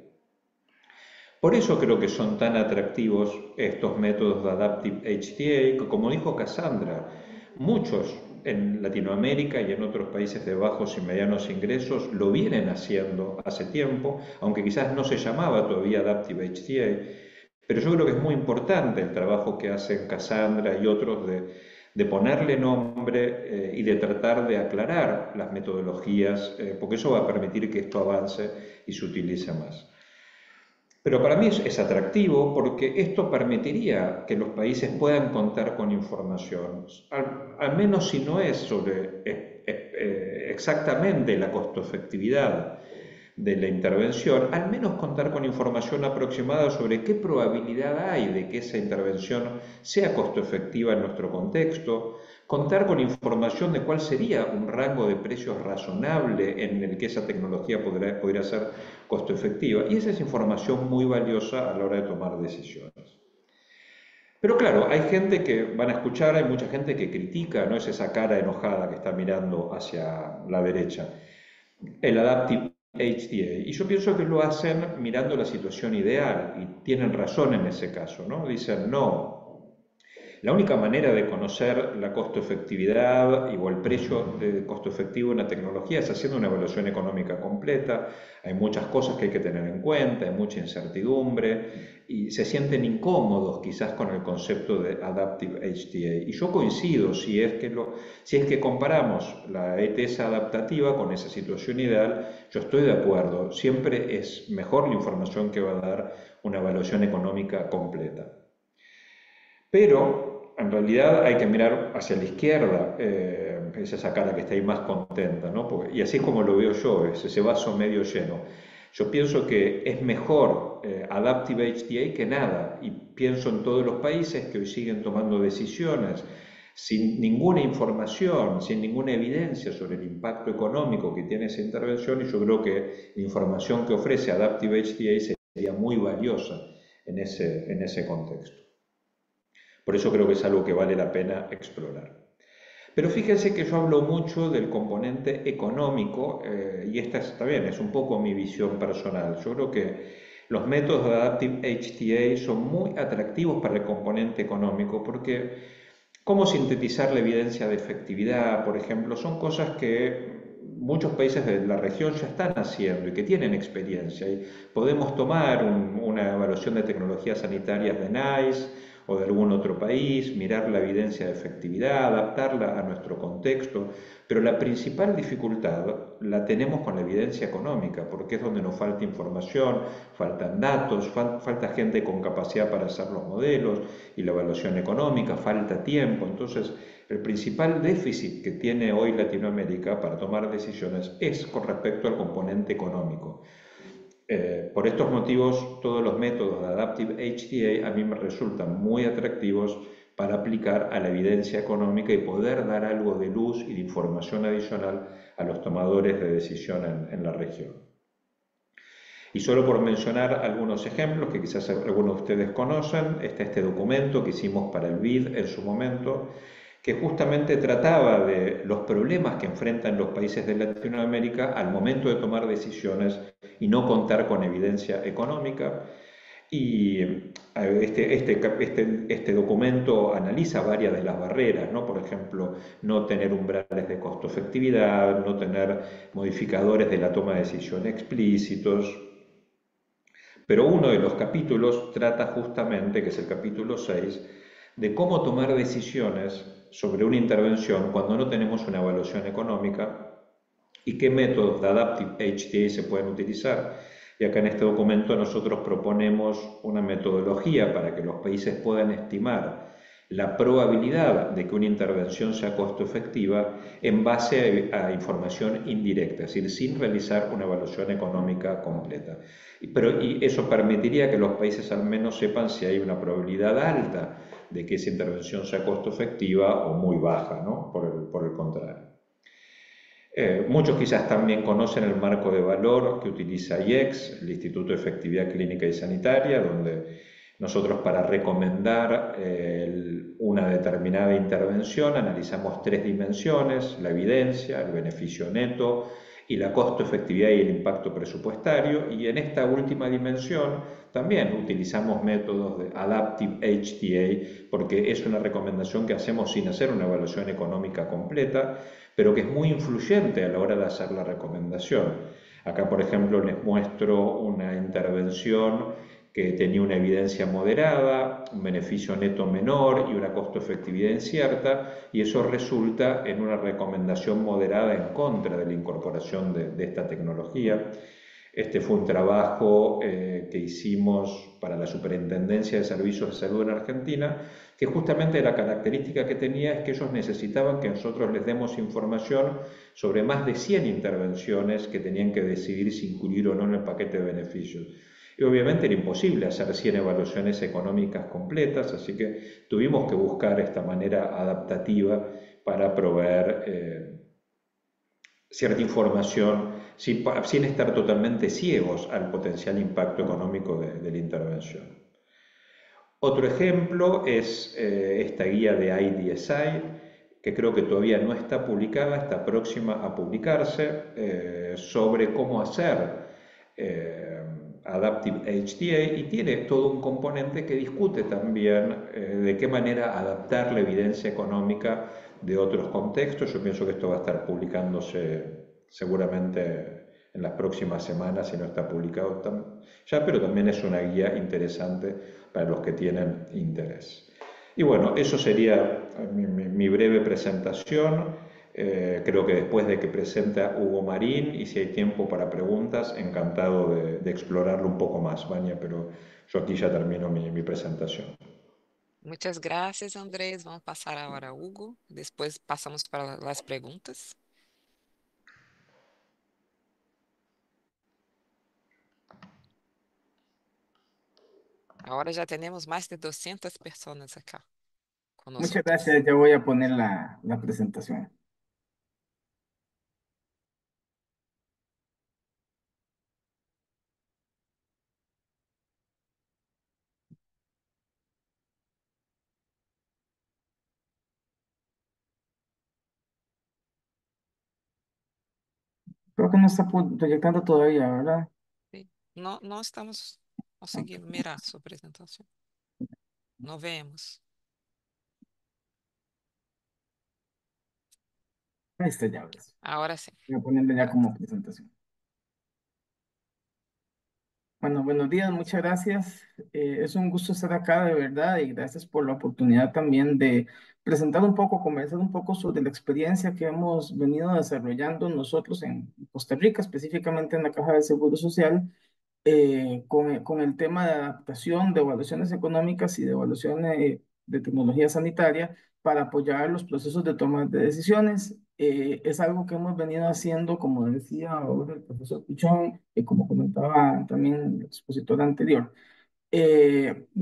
Por eso creo que son tan atractivos estos métodos de Adaptive HTA, que como dijo Cassandra, muchos en Latinoamérica y en otros países de bajos y medianos ingresos lo vienen haciendo hace tiempo, aunque quizás no se llamaba todavía Adaptive HTA, pero yo creo que es muy importante el trabajo que hacen Cassandra y otros de ponerle nombre y de tratar de aclarar las metodologías, porque eso va a permitir que esto avance y se utilice más. Pero para mí es atractivo porque esto permitiría que los países puedan contar con información, al menos si no es sobre exactamente la costo-efectividad de la intervención, al menos contar con información aproximada sobre qué probabilidad hay de que esa intervención sea costo efectiva en nuestro contexto, contar con información de cuál sería un rango de precios razonable en el que esa tecnología podría ser costo efectiva. Y esa es información muy valiosa a la hora de tomar decisiones. Pero claro, hay gente que van a escuchar, hay mucha gente que critica, no es esa cara enojada que está mirando hacia la derecha, el Adaptive HTA. Y yo pienso que lo hacen mirando la situación ideal y tienen razón en ese caso, ¿no? Dicen, no, La única manera de conocer la costo-efectividad o el precio de costo-efectivo de una tecnología es haciendo una evaluación económica completa. Hay muchas cosas que hay que tener en cuenta, hay mucha incertidumbre y se sienten incómodos quizás con el concepto de Adaptive HTA. Y yo coincido, si es que comparamos la ETS adaptativa con esa situación ideal, yo estoy de acuerdo. Siempre es mejor la información que va a dar una evaluación económica completa. Pero en realidad hay que mirar hacia la izquierda, es esa cara que está ahí más contenta, ¿no? Y así es como lo veo yo, es ese vaso medio lleno. Yo pienso que es mejor Adaptive HTA que nada, y pienso en todos los países que hoy siguen tomando decisiones sin ninguna información, sin ninguna evidencia sobre el impacto económico que tiene esa intervención, y yo creo que la información que ofrece Adaptive HTA sería muy valiosa en ese contexto. Por eso creo que es algo que vale la pena explorar. Pero fíjense que yo hablo mucho del componente económico y esta también es un poco mi visión personal. Yo creo que los métodos de Adaptive HTA son muy atractivos para el componente económico porque cómo sintetizar la evidencia de efectividad, por ejemplo, son cosas que muchos países de la región ya están haciendo y que tienen experiencia. Y podemos tomar una evaluación de tecnologías sanitarias de NICE o de algún otro país, mirar la evidencia de efectividad, adaptarla a nuestro contexto, pero la principal dificultad la tenemos con la evidencia económica, porque es donde nos falta información, faltan datos, falta gente con capacidad para hacer los modelos y la evaluación económica, falta tiempo. Entonces, el principal déficit que tiene hoy Latinoamérica para tomar decisiones es con respecto al componente económico. Por estos motivos, todos los métodos de Adaptive HTA a mí me resultan muy atractivos para aplicar a la evidencia económica y poder dar algo de luz y de información adicional a los tomadores de decisión en la región. Y solo por mencionar algunos ejemplos que quizás algunos de ustedes conocen, está este documento que hicimos para el BID en su momento, que justamente trataba de los problemas que enfrentan los países de Latinoamérica al momento de tomar decisiones y no contar con evidencia económica. Y este documento analiza varias de las barreras, ¿no? Por ejemplo, no tener umbrales de costo-efectividad, no tener modificadores de la toma de decisión explícitos. Pero uno de los capítulos trata justamente, que es el capítulo 6, de cómo tomar decisiones sobre una intervención cuando no tenemos una evaluación económica y qué métodos de Adaptive HTA se pueden utilizar. Y acá en este documento nosotros proponemos una metodología para que los países puedan estimar la probabilidad de que una intervención sea costo efectiva en base a información indirecta, es decir, sin realizar una evaluación económica completa. Y eso permitiría que los países al menos sepan si hay una probabilidad alta de que esa intervención sea costo efectiva o muy baja, ¿no? Por el contrario. Muchos quizás también conocen el marco de valor que utiliza IEX, el Instituto de Efectividad Clínica y Sanitaria, donde nosotros para recomendar una determinada intervención analizamos 3 dimensiones: la evidencia, el beneficio neto y la costo-efectividad y el impacto presupuestario. Y en esta última dimensión también utilizamos métodos de Adaptive HTA porque es una recomendación que hacemos sin hacer una evaluación económica completa, pero que es muy influyente a la hora de hacer la recomendación. Acá, por ejemplo, les muestro una intervención que tenía una evidencia moderada, un beneficio neto menor y una costo-efectividad incierta, y eso resulta en una recomendación moderada en contra de la incorporación de esta tecnología. Este fue un trabajo que hicimos para la Superintendencia de Servicios de Salud en Argentina, que justamente la característica que tenía es que ellos necesitaban que nosotros les demos información sobre más de 100 intervenciones que tenían que decidir si incluir o no en el paquete de beneficios. Y obviamente era imposible hacer 100 evaluaciones económicas completas, así que tuvimos que buscar esta manera adaptativa para proveer cierta información sin estar totalmente ciegos al potencial impacto económico de la intervención. Otro ejemplo es esta guía de IDSI, que creo que todavía no está publicada, está próxima a publicarse, sobre cómo hacer Adaptive HTA, y tiene todo un componente que discute también de qué manera adaptar la evidencia económica de otros contextos. Yo pienso que esto va a estar publicándose seguramente en las próximas semanas, si no está publicado ya, pero también es una guía interesante para los que tienen interés. Y bueno, eso sería mi breve presentación. Creo que después de que presenta Hugo Marín, y si hay tiempo para preguntas, encantado de explorarlo un poco más, Vania, pero yo aquí ya termino mi presentación. Muchas gracias, Andrés. Vamos pasar ahora a Hugo. Después pasamos para las preguntas. Ahora ya tenemos más de 200 personas acá con Muchas nosotros. gracias, ya voy a poner la presentación. Creo que no está proyectando todavía, ¿verdad? Sí. No, no estamos conseguindo mirar su presentación. No vemos. Ahí está, ya ves. Ahora sí. Voy a ponerle ya como presentación. Bueno, buenos días, muchas gracias. Es un gusto estar acá, de verdad, y gracias por la oportunidad también de presentar un poco, conversar un poco sobre la experiencia que hemos venido desarrollando nosotros en Costa Rica, específicamente en la Caja de Seguro Social, con el tema de adaptación, de evaluaciones económicas y de evaluación de tecnología sanitaria para apoyar los procesos de toma de decisiones. Es algo que hemos venido haciendo, como decía ahora el profesor Pichón, y como comentaba también el expositor anterior,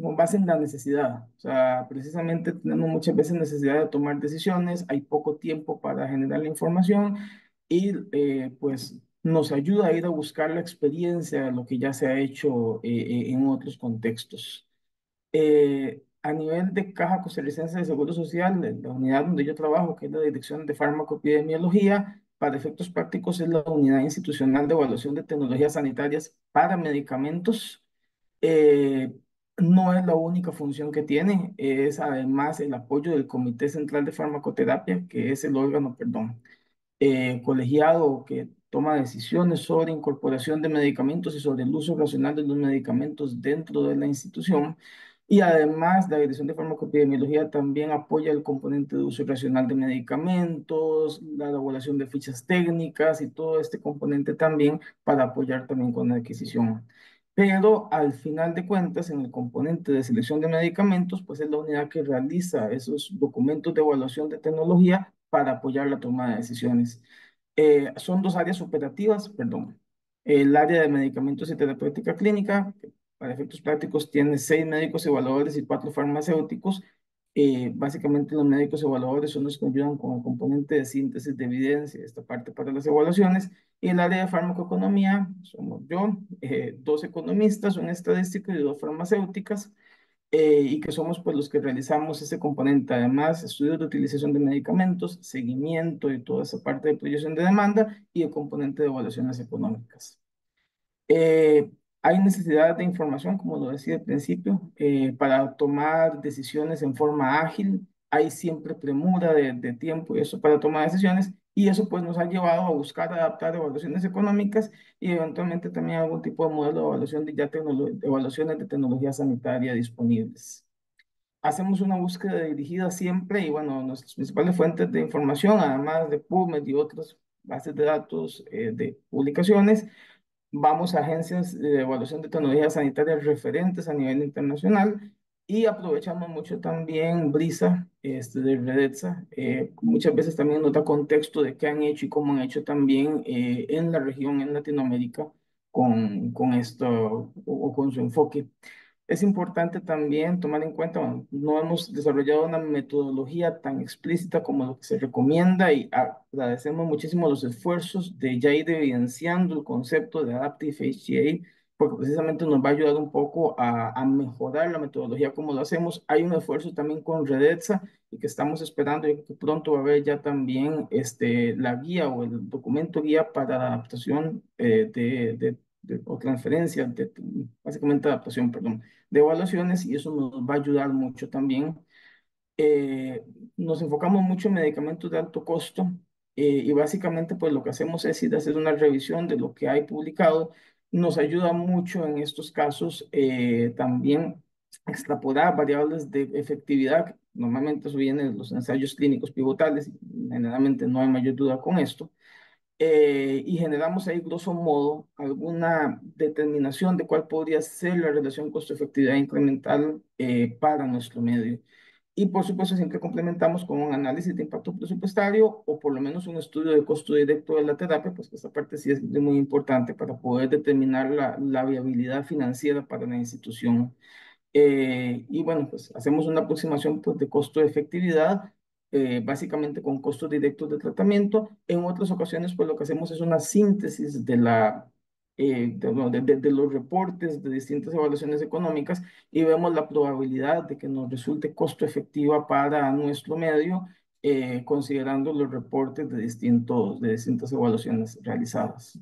con base en la necesidad. O sea, precisamente tenemos muchas veces necesidad de tomar decisiones, hay poco tiempo para generar la información y pues nos ayuda a ir a buscar la experiencia de lo que ya se ha hecho en otros contextos. A nivel de Caja Costarricense de Seguro Social, la unidad donde yo trabajo, que es la Dirección de Farmacoepidemiología, para efectos prácticos es la unidad institucional de evaluación de tecnologías sanitarias para medicamentos. eh, no es la única función que tiene, es además el apoyo del Comité Central de Farmacoterapia, que es el órgano, perdón, colegiado que toma decisiones sobre incorporación de medicamentos y sobre el uso racional de los medicamentos dentro de la institución. Y además, la Dirección de Farmacoepidemiología también apoya el componente de uso racional de medicamentos, la elaboración de fichas técnicas y todo este componente también para apoyar también con la adquisición. Pero al final de cuentas, en el componente de selección de medicamentos, pues es la unidad que realiza esos documentos de evaluación de tecnología para apoyar la toma de decisiones. Son dos áreas operativas, perdón. El área de medicamentos y terapéutica clínica, que para efectos prácticos tiene 6 médicos evaluadores y 4 farmacéuticos. Básicamente los médicos evaluadores son los que ayudan con el componente de síntesis de evidencia, esta parte para las evaluaciones. Y el área de farmacoeconomía, somos yo, 2 economistas, un estadístico y 2 farmacéuticas, y que somos pues los que realizamos ese componente. Además, estudios de utilización de medicamentos, seguimiento y toda esa parte de proyección de demanda y el componente de evaluaciones económicas. Eh, Hay necesidad de información, como lo decía al principio, para tomar decisiones en forma ágil. Hay siempre premura de tiempo y eso para tomar decisiones. Y eso pues nos ha llevado a buscar adaptar evaluaciones económicas y eventualmente también algún tipo de modelo de evaluación de evaluaciones de tecnología sanitaria disponibles. Hacemos una búsqueda dirigida siempre y bueno, nuestras principales fuentes de información, además de PubMed y otras bases de datos de publicaciones, vamos a agencias de evaluación de tecnologías sanitarias referentes a nivel internacional y aprovechamos mucho también Brisa de Redetza. Muchas veces también nos da contexto de qué han hecho y cómo han hecho también en la región, en Latinoamérica, con esto o con su enfoque. Es importante también tomar en cuenta, bueno, no hemos desarrollado una metodología tan explícita como lo que se recomienda y agradecemos muchísimo los esfuerzos de ya ir evidenciando el concepto de Adaptive HTA, porque precisamente nos va a ayudar un poco a mejorar la metodología como lo hacemos. Hay un esfuerzo también con Redetza y que estamos esperando y que pronto va a haber ya también la guía o el documento guía para la adaptación o transferencia, básicamente adaptación, perdón, de evaluaciones, y eso nos va a ayudar mucho también. Nos enfocamos mucho en medicamentos de alto costo, y básicamente pues lo que hacemos es ir a hacer una revisión de lo que hay publicado. Nos ayuda mucho en estos casos también extrapolar variables de efectividad. Normalmente eso viene de los ensayos clínicos pivotales, y generalmente no hay mayor duda con esto. Y generamos ahí, grosso modo, alguna determinación de cuál podría ser la relación costo-efectividad incremental para nuestro medio. Y por supuesto, siempre complementamos con un análisis de impacto presupuestario o por lo menos un estudio de costo directo de la terapia, pues que esta parte sí es muy importante para poder determinar la viabilidad financiera para la institución. Y bueno, pues hacemos una aproximación pues, de costo-efectividad, básicamente con costos directos de tratamiento. En otras ocasiones, pues lo que hacemos es una síntesis bueno, de los reportes de distintas evaluaciones económicas, y vemos la probabilidad de que nos resulte costo efectiva para nuestro medio, considerando los reportes de distintas evaluaciones realizadas.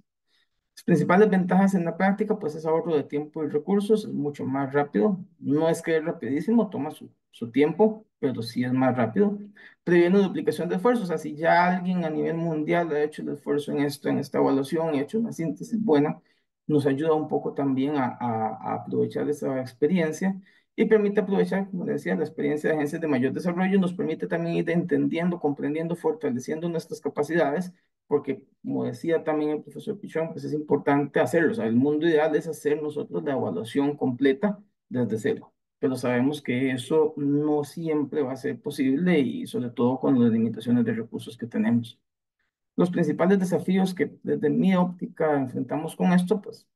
Las principales ventajas en la práctica, pues es ahorro de tiempo y recursos, es mucho más rápido. No es que es rapidísimo, toma su tiempo, pero sí es más rápido. Previene duplicación de esfuerzos, o sea, si ya alguien a nivel mundial ha hecho el esfuerzo en esto, en esta evaluación, y ha hecho una síntesis buena, nos ayuda un poco también a aprovechar esa experiencia, y permite aprovechar, como decía, la experiencia de agencias de mayor desarrollo. Nos permite también ir entendiendo, comprendiendo, fortaleciendo nuestras capacidades, porque, como decía también el profesor Pichón, pues es importante hacerlo. O sea, el mundo ideal es hacer nosotros la evaluación completa desde cero, pero sabemos que eso no siempre va a ser posible, y sobre todo con las limitaciones de recursos que tenemos. Los principales desafíos que desde mi óptica enfrentamos con esto, pues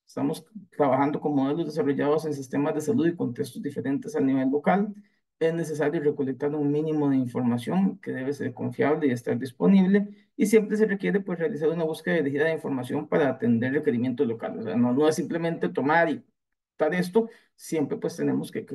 estamos trabajando con modelos desarrollados en sistemas de salud y contextos diferentes a nivel local. Es necesario recolectar un mínimo de información que debe ser confiable y estar disponible, y siempre se requiere pues realizar una búsqueda dirigida de información para atender requerimientos locales. O sea, no es simplemente tomar y dar esto, siempre pues tenemos que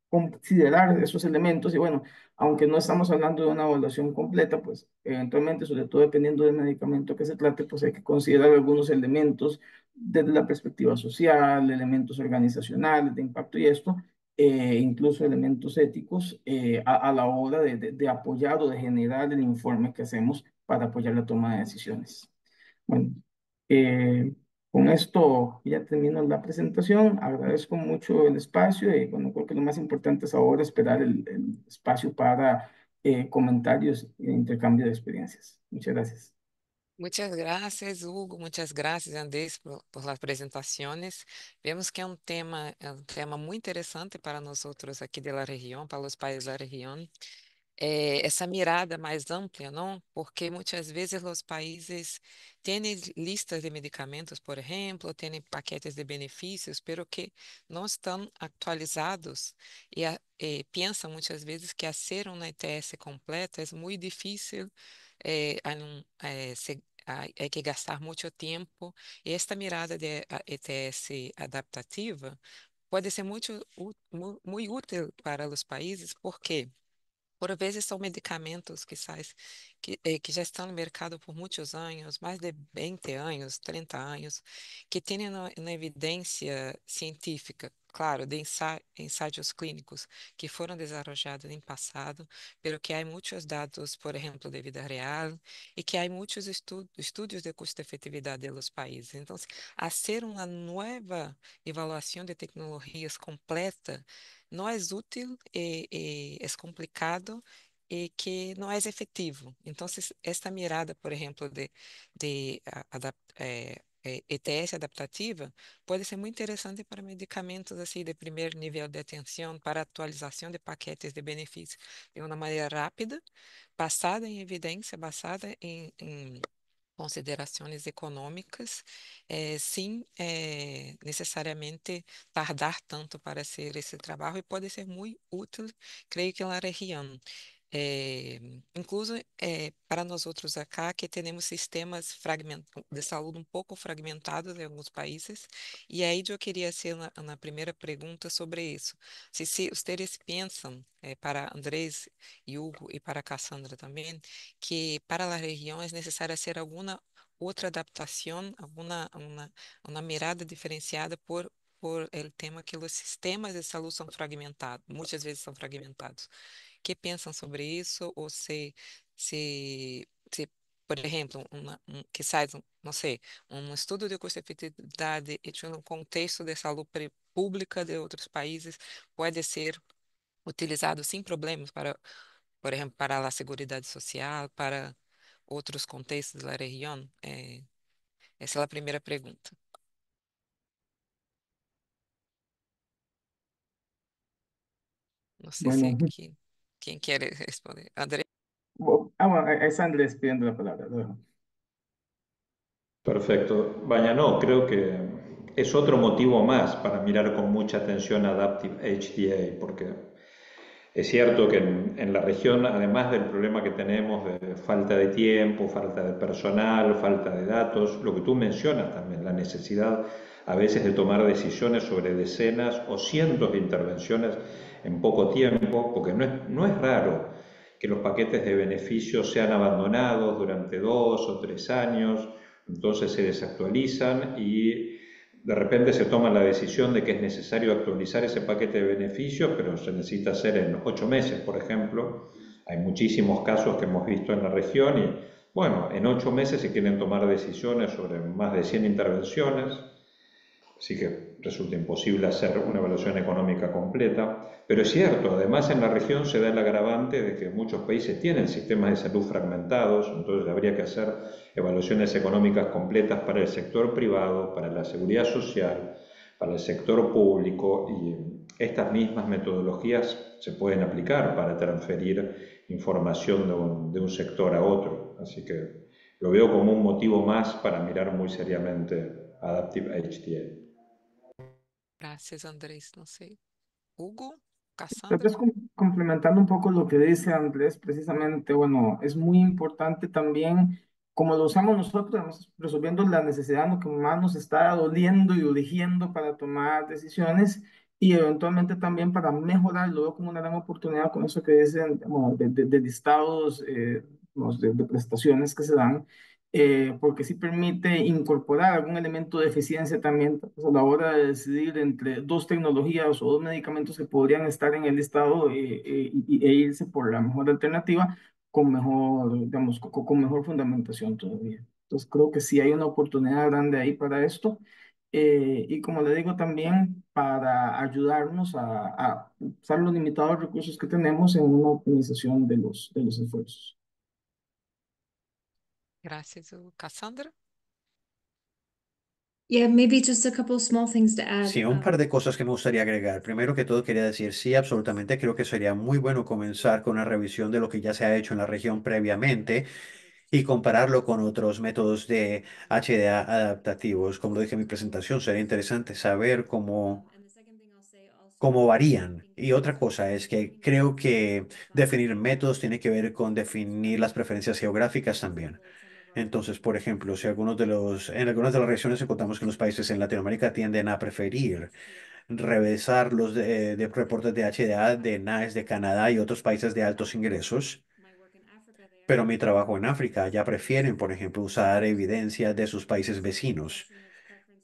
considerar esos elementos. Y bueno, aunque no estamos hablando de una evaluación completa, pues eventualmente, sobre todo dependiendo del medicamento que se trate, pues hay que considerar algunos elementos desde la perspectiva social, elementos organizacionales de impacto y esto, incluso elementos éticos, a la hora de apoyar o de generar el informe que hacemos para apoyar la toma de decisiones. Bueno, eh, con esto ya termino la presentación. Agradezco mucho el espacio, y bueno, creo que lo más importante es ahora esperar el espacio para comentarios e intercambio de experiencias. Muchas gracias. Muchas gracias, Hugo. Muchas gracias, Andrés, por las presentaciones. Vemos que es un tema muy interesante para nosotros aquí de la región, para los países de la región. Essa mirada mais ampla, não? Porque muitas vezes os países têm listas de medicamentos, por exemplo, têm paquetes de benefícios, pero que não estão atualizados, pensam muitas vezes que hacer uma ETS completa é muito difícil, hay que gastar muito tempo. E esta mirada de ETS adaptativa pode ser muito útil para os países, porque por vezes são medicamentos que já estão no mercado por muitos anos, mais de 20 anos, 30 anos, que têm uma evidência científica, claro, de ensaios clínicos que foram desenvolvidos em passado, pero que há muitos dados, por exemplo, de vida real, e que há muitos estudos de custo-efetividade dos países. Então, fazer uma nova avaliação de tecnologias completa não é útil, é complicado e que não é efetivo. Então, esta mirada, por exemplo, de ETS adaptativa pode ser muito interessante para medicamentos assim de primeiro nível de atenção, para atualização de paquetes de benefícios de uma maneira rápida, basada em evidência, basada em considerações econômicas, sem necessariamente tardar tanto para ser esse trabalho, e pode ser muito útil, creio que na região. Incluso para nós outros acá, que temos sistemas de saúde um pouco fragmentados em alguns países, e aí eu queria ser na primeira pergunta sobre isso. Se vocês pensam, para Andrés e Hugo e para Cassandra também, que para a região é necessário fazer alguma otra adaptación, una mirada diferenciada por el tema que los sistemas de salud son fragmentados, muchas veces son fragmentados. ¿Qué piensan sobre eso? O se, por ejemplo, quizás, no sé, un estudio de custo-efetividad hecho en un contexto de salud pública de otros países puede ser utilizado sin problemas para, por ejemplo, para la seguridad social, para outros contextos da região? Essa é a primeira pergunta. Não sei se Bueno, quem quer responder. André. bueno, es Andrés pidiendo la palabra. Perfecto. Vaya, no, creo que es otro motivo más para mirar con mucha atención Adaptive HDA, porque es cierto que en la región, además del problema que tenemos de falta de tiempo, falta de personal, falta de datos, lo que tú mencionas también, la necesidad a veces de tomar decisiones sobre decenas o cientos de intervenciones en poco tiempo, porque no es raro que los paquetes de beneficios sean abandonados durante 2 o 3 años, entonces se desactualizan y de repente se toma la decisión de que es necesario actualizar ese paquete de beneficios, pero se necesita hacer en 8 meses, por ejemplo. Hay muchísimos casos que hemos visto en la región y, bueno, en 8 meses se quieren tomar decisiones sobre más de 100 intervenciones, así que resulta imposible hacer una evaluación económica completa. Pero es cierto, además en la región se da el agravante de que muchos países tienen sistemas de salud fragmentados, entonces habría que hacer evaluaciones económicas completas para el sector privado, para la seguridad social, para el sector público, y estas mismas metodologías se pueden aplicar para transferir información de un sector a otro. Así que lo veo como un motivo más para mirar muy seriamente Adaptive HTA. Graças, Andrés. Não sei. Hugo, Tal Cassandra. vez complementando un poco lo que dice Andrés, precisamente, bueno, es muy importante también, como lo usamos nosotros, digamos, resolviendo la necesidad, lo que más nos está doliendo y urgiendo para tomar decisiones y eventualmente también para mejorar, lo veo como una gran oportunidad con eso que dicen, bueno, de listados digamos, de prestaciones que se dan. Porque sí permite incorporar algún elemento de eficiencia también pues, a la hora de decidir entre dos tecnologías o dos medicamentos que podrían estar en el listado e irse por la mejor alternativa con mejor, digamos, con mejor fundamentación todavía. Entonces creo que sí hay una oportunidad grande ahí para esto. Y como le digo también, para ayudarnos a usar los limitados recursos que tenemos en una optimización de los esfuerzos. Graças, Cassandra. Yeah, maybe just a couple small things to add. Sí, un par de cosas que me gustaría agregar. Primero que todo, quería decir, sí, absolutamente creo que sería muy bueno comenzar con una revisión de lo que ya se ha hecho en la región previamente y compararlo con otros métodos de HDA adaptativos. Como lo dije en mi presentación, sería interesante saber cómo varían. Y otra cosa es que creo que definir métodos tiene que ver con definir las preferencias geográficas también. Entonces, por ejemplo, si en algunas de las regiones encontramos que los países en Latinoamérica tienden a preferir revisar de reportes de HDA de NICE de Canadá y otros países de altos ingresos, pero mi trabajo en África ya prefieren, por ejemplo, usar evidencia de sus países vecinos.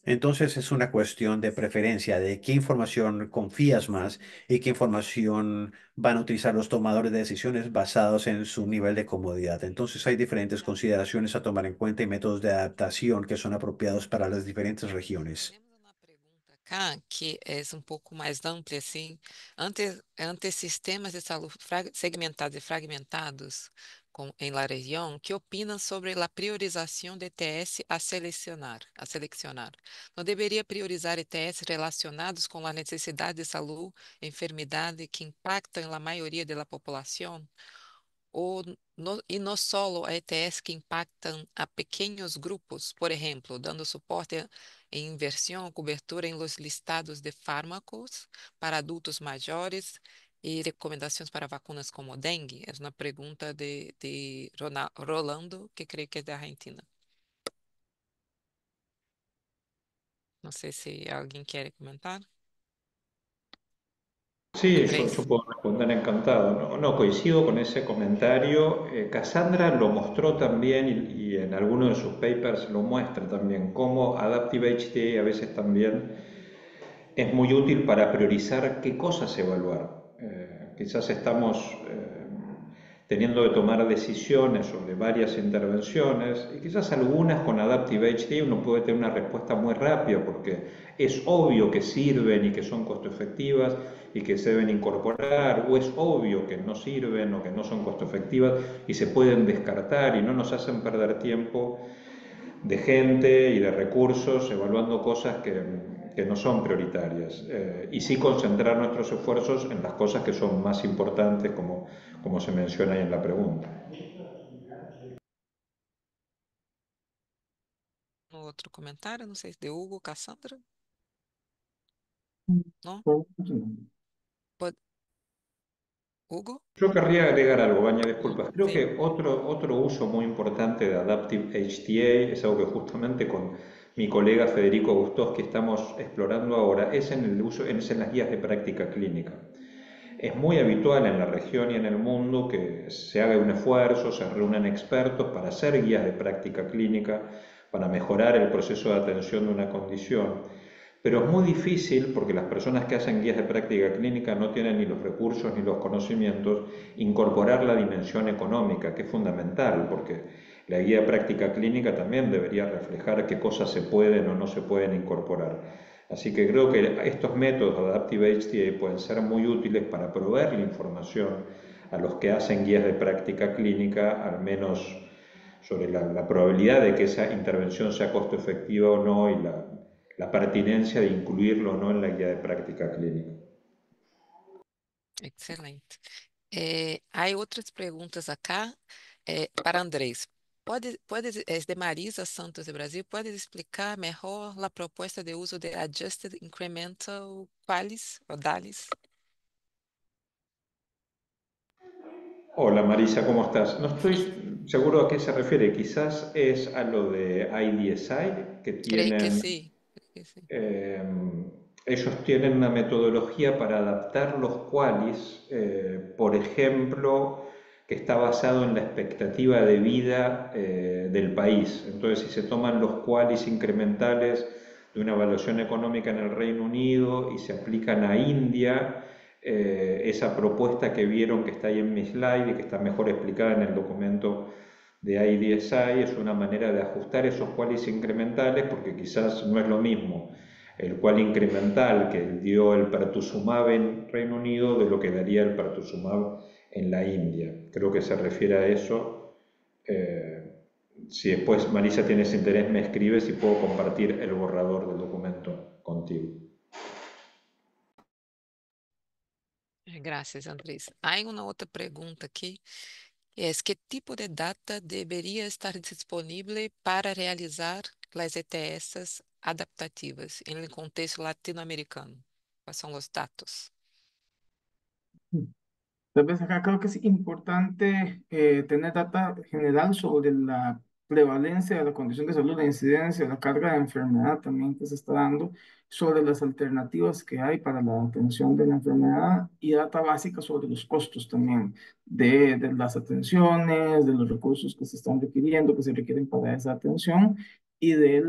Entonces es una cuestión de preferencia, de qué información confías más y qué información van a utilizar los tomadores de decisiones basados en su nivel de comodidad. Entonces hay diferentes consideraciones a tomar en cuenta y métodos de adaptación que son apropiados para las diferentes regiones. Temos uma pergunta cá que é um pouco mais ampla, assim. Ante sistemas de saúde segmentados e fragmentados em la região, que opinam sobre a priorização de ETS a selecionar? Não deveria priorizar ETS relacionados com a necessidade de saúde, enfermidade que impactam a maioria da população? E não solo a ETS que impactam a pequenos grupos, por exemplo, dando suporte em inversão, cobertura em los listados de fármacos para adultos maiores e recomendações para vacinas como dengue? É uma pergunta de Rolando, que creio que é da Argentina. Não sei se alguém quer comentar. Sí, yo Andrés. puedo responder encantado. No, no, coincido con ese comentario. Cassandra lo mostró también y en algunos de sus papers lo muestra también, cómo Adaptive HTA a veces también es muy útil para priorizar qué cosas evaluar. Quizás estamos teniendo que tomar decisiones sobre varias intervenciones y quizás algunas con Adaptive HT uno puede tener una respuesta muy rápida porque es obvio que sirven y que son costo efectivas y que se deben incorporar, o es obvio que no sirven o que no son costo efectivas y se pueden descartar y no nos hacen perder tiempo de gente y de recursos evaluando cosas que no son prioritarias, y sí concentrar nuestros esfuerzos en las cosas que son más importantes, como se menciona ahí en la pregunta. Outro comentário, não sei se de Hugo, Cassandra, não? Pode... Hugo? Yo querría agregar algo, Baña, disculpas. Creo Sí. que otro uso muy importante de Adaptive HTA es algo que justamente con mi colega Federico Gustoschi estamos explorando ahora, es en el uso, es en las guías de práctica clínica. Es muy habitual en la región y en el mundo que se haga un esfuerzo, se reúnan expertos para hacer guías de práctica clínica, para mejorar el proceso de atención de una condición. Pero es muy difícil porque las personas que hacen guías de práctica clínica no tienen ni los recursos ni los conocimientos, incorporar la dimensión económica, que es fundamental, porque la guía de práctica clínica también debería reflejar qué cosas se pueden o no se pueden incorporar. Así que creo que estos métodos de Adaptive HTA pueden ser muy útiles para proveer la información a los que hacen guías de práctica clínica, al menos sobre la probabilidad de que esa intervención sea costo efectiva o no y la pertinencia de incluirlo o no en la guía de práctica clínica. Excelente. Há outras perguntas acá para Andrés. Es de Marisa Santos de Brasil. ¿Puedes explicar mejor la propuesta de uso de Adjusted Incremental Qualis o DALIS? Hola Marisa, ¿cómo estás? No estoy seguro a qué se refiere. Quizás es a lo de IDSI, que Creí que tienen, sí. Creí que sí. ellos tienen una metodología para adaptar los qualis, por ejemplo, que está basado en la expectativa de vida del país. Entonces, si se toman los qualis incrementales de una evaluación económica en el Reino Unido y se aplican a India, esa propuesta que vieron que está ahí en mi slide y que está mejor explicada en el documento de IDSI es una manera de ajustar esos qualis incrementales porque quizás no es lo mismo el qual incremental que dio el pertuzumab en Reino Unido de lo que daría el pertuzumab en la India. Creo que se refiere a eso. Si después Marisa tienes interés me escribes y puedo compartir el borrador del documento contigo. Gracias, Andrés. Há uma outra pergunta aqui, que é que tipo de data deveria estar disponível para realizar as ETS adaptativas em contexto latino-americano? Quais são os dados? Tal vez acá creo que es importante tener data general sobre la prevalencia de la condición de salud, la incidencia, la carga de enfermedad también que se está dando, sobre las alternativas que hay para la atención de la enfermedad y data básica sobre los costos también de las atenciones, de los recursos que se están requiriendo, que se requieren para esa atención y de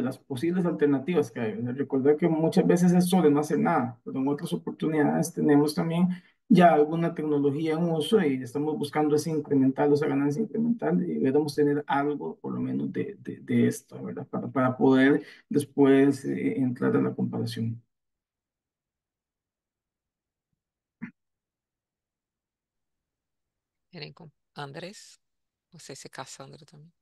las posibles alternativas que hay. Recordar que muchas veces es solo no hacer nada, pero en otras oportunidades tenemos también ya alguna tecnología en uso y estamos buscando ese incremental, esa ganancia incremental y debemos tener algo por lo menos de esto, ¿verdad? Para poder después entrar a la comparación. Andrés, não sei se Cassandra também.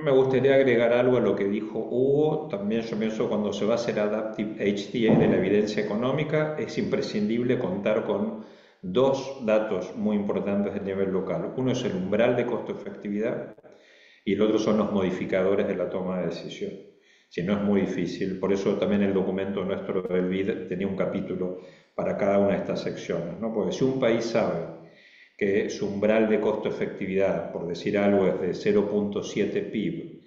Me gustaría agregar algo a lo que dijo Hugo. También yo pienso cuando se va a hacer Adaptive HTA de la evidencia económica, es imprescindible contar con dos datos muy importantes del nivel local. Uno es el umbral de costo-efectividad y el otro son los modificadores de la toma de decisión. Si no es muy difícil, por eso también el documento nuestro del BID tenía un capítulo para cada una de estas secciones, ¿no? Porque si un país sabe que su umbral de costo-efectividad, por decir algo, es de 0.7 PIB,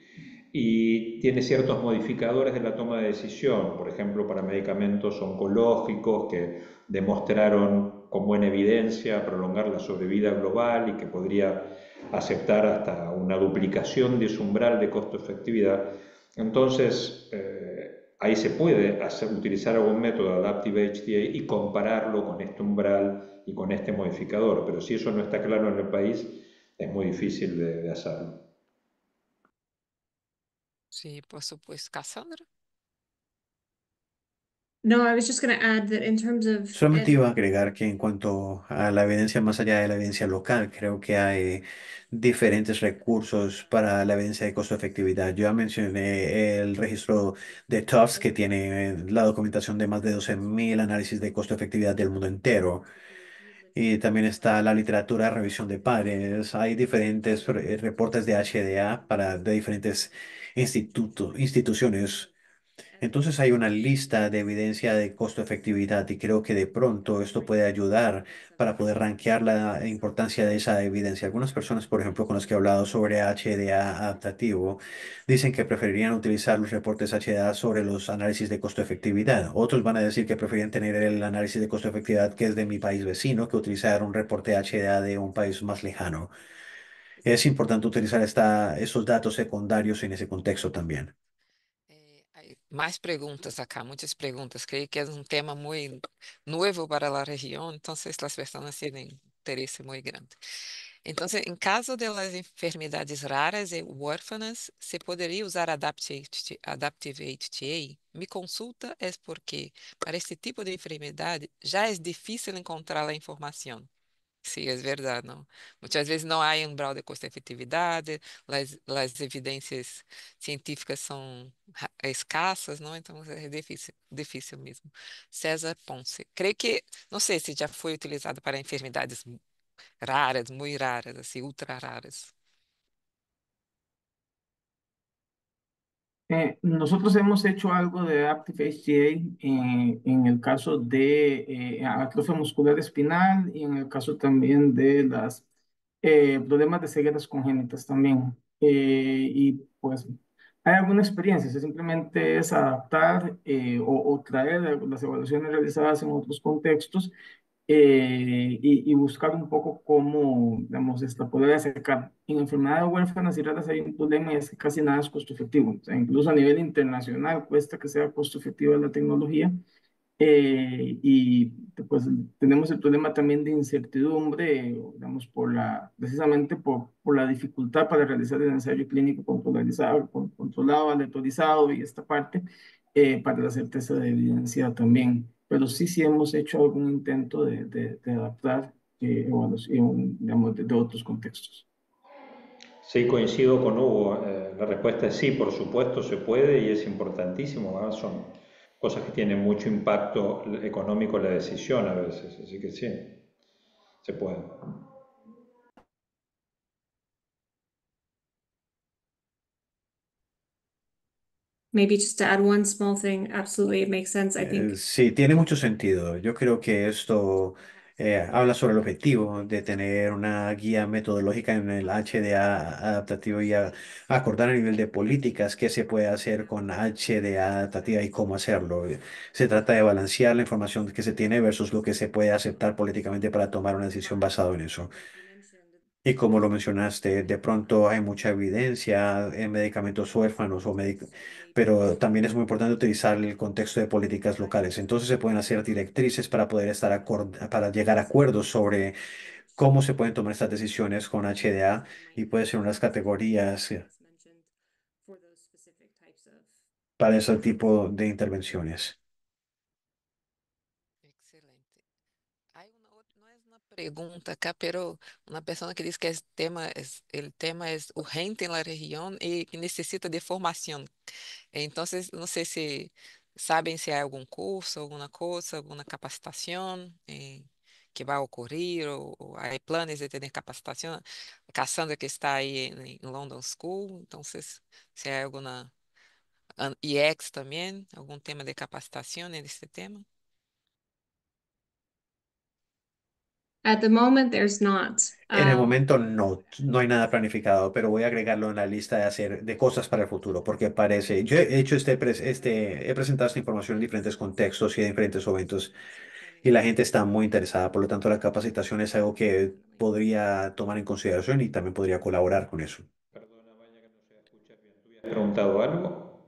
y tiene ciertos modificadores de la toma de decisión, por ejemplo, para medicamentos oncológicos que demostraron con buena evidencia prolongar la sobrevida global y que podría aceptar hasta una duplicación de su umbral de costo-efectividad. Entonces, ahí se puede utilizar algún método Adaptive HTA y compararlo con este umbral y con este modificador, pero si eso no está claro en el país, es muy difícil de hacerlo. Sí, por supuesto. Cassandra? No, I was just going to add that in terms of Solamente iba a agregar que en cuanto a la evidencia más allá de la evidencia local, creo que hay diferentes recursos para la evidencia de costo-efectividad. Yo ya mencioné el registro de Tufts, que tiene la documentación de más de 12.000 análisis de costo-efectividad del mundo entero. Y también está la literatura de revisión de pares. Hay diferentes reportes de HDA de diferentes instituciones. Entonces hay una lista de evidencia de costo-efectividad y creo que de pronto esto puede ayudar para poder rankear la importancia de esa evidencia. Algunas personas, por ejemplo, con las que he hablado sobre HDA adaptativo, dicen que preferirían utilizar los reportes HDA sobre los análisis de costo-efectividad. Otros van a decir que prefieren tener el análisis de costo-efectividad que es de mi país vecino que utilizar un reporte HDA de un país más lejano. Es importante utilizar esos datos secundarios en ese contexto también. Hay más preguntas acá, muchas preguntas. Creo que es un tema muy nuevo para la región, entonces las personas tienen interés muy grande. Entonces, en caso de las enfermedades raras y huérfanas, ¿se podría usar Adaptive HTA? Mi consulta es porque para este tipo de enfermedad ya es difícil encontrar la información. Sí, es verdad, ¿no? Muchas veces no hay umbral de costo-efectividad, las evidencias científicas son escasas, ¿no? Entonces es difícil, difícil mesmo. César Ponce, creio que, não sei se já foi utilizado para enfermidades raras, muito raras, assim, ultra raras. Nosotros hemos hecho algo de Active HTA en el caso de atrofia muscular espinal y en el caso también de las problemas de cegueras congénitas también. Y pues hay alguna experiencia, simplemente es adaptar o traer las evaluaciones realizadas en otros contextos y buscar un poco cómo, digamos, poder acercar. En enfermedades huérfanas y raras hay un problema y es que casi nada es costo efectivo. O sea, incluso a nivel internacional cuesta que sea costo efectiva la tecnología. Y pues tenemos el problema también de incertidumbre, digamos, precisamente por la dificultad para realizar el ensayo clínico controlado, aleatorizado y esta parte, para la certeza de evidencia también. Pero sí hemos hecho algún intento de adaptar evaluación, digamos, de otros contextos. Sí, coincido con Hugo. La respuesta es sí, por supuesto se puede y es importantísimo. Son cosas que tienen mucho impacto económico en la decisión a veces, así que sí, se puede. maybe just to add one small thing, absolutely, it makes sense. I think Sí, tiene mucho sentido. Yo creo que esto habla sobre el objetivo de tener una guía metodológica en el HDA adaptativo y acordar a nivel de políticas qué se puede hacer con HDA adaptativa y cómo hacerlo. Se trata de balancear la información que se tiene versus lo que se puede aceptar políticamente para tomar una decisión basada en eso. Y como lo mencionaste, de pronto hay mucha evidencia en medicamentos huérfanos pero también es muy importante utilizar el contexto de políticas locales. Entonces se pueden hacer directrices para poder para llegar a acuerdos sobre cómo se pueden tomar estas decisiones con HDA y puede ser unas categorías para ese tipo de intervenciones. Excelente. Hay no es una pregunta acá, pero una persona que dice que el tema es urgente en la región y que necesita de formación. Entonces, no sé si saben si hay algún curso, alguna cosa, alguna capacitación que va a ocurrir o hay planes de tener capacitación. Cassandra que está ahí en London School, entonces, si hay alguna IEX también, algún tema de capacitación en este tema. At the moment, there's not. En el momento no hay nada planificado, pero voy a agregarlo en la lista de cosas para el futuro, porque parece, yo he hecho he presentado esta información en diferentes contextos y en diferentes eventos, y la gente está muy interesada, por lo tanto la capacitación es algo que podría tomar en consideración y también podría colaborar con eso. Perdona, Vaya, que no se escucha bien. ¿Tú habías preguntado algo?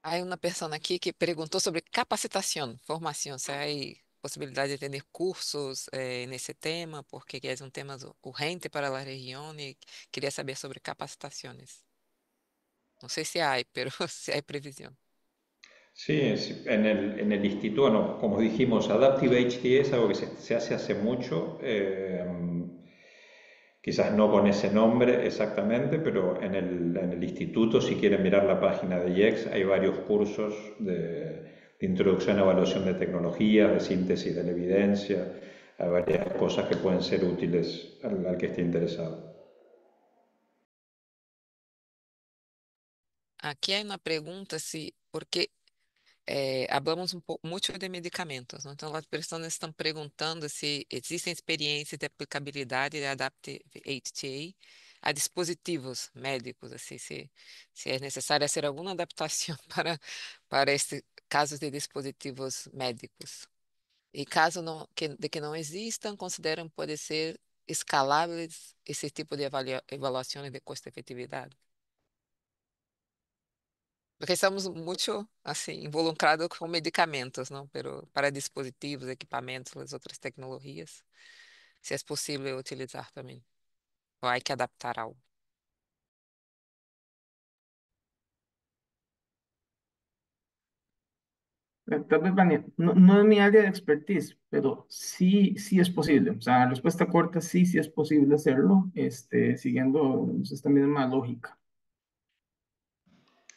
Hay una persona aquí que preguntó sobre capacitación, formación, si hay posibilidad de tener cursos en ese tema, porque es un tema urgente para la región y quería saber sobre capacitaciones. No sé si hay, pero si hay previsión. Sí, en el instituto, bueno, como dijimos, Adaptive HTA es algo que se hace hace mucho, quizás no con ese nombre exactamente, pero en el instituto, si quieren mirar la página de IEX, hay varios cursos de introducción a evaluación de tecnologías, de síntesis de la evidencia, hay varias cosas que pueden ser útiles al que esté interesado. Aquí hay una pregunta, si, porque hablamos mucho de medicamentos, ¿no? Entonces las personas están preguntando si existen experiencias de aplicabilidad de Adaptive HTA a dispositivos médicos, así, si es necesario hacer alguna adaptación para este casos de dispositivos médicos. Y caso de que no existan, consideran puede ser escalables ese tipo de evaluaciones de costo-efectividad. Porque estamos mucho, assim, involucrados com medicamentos, não? Pero para dispositivos, equipamentos, as outras tecnologias, se é possível utilizar também. Ou há que adaptar algo. Tal vez, Vania, no es mi área de expertise, pero sí, sí es posible. O sea, respuesta corta, sí, sí es posible hacerlo, siguiendo pues, esta misma lógica.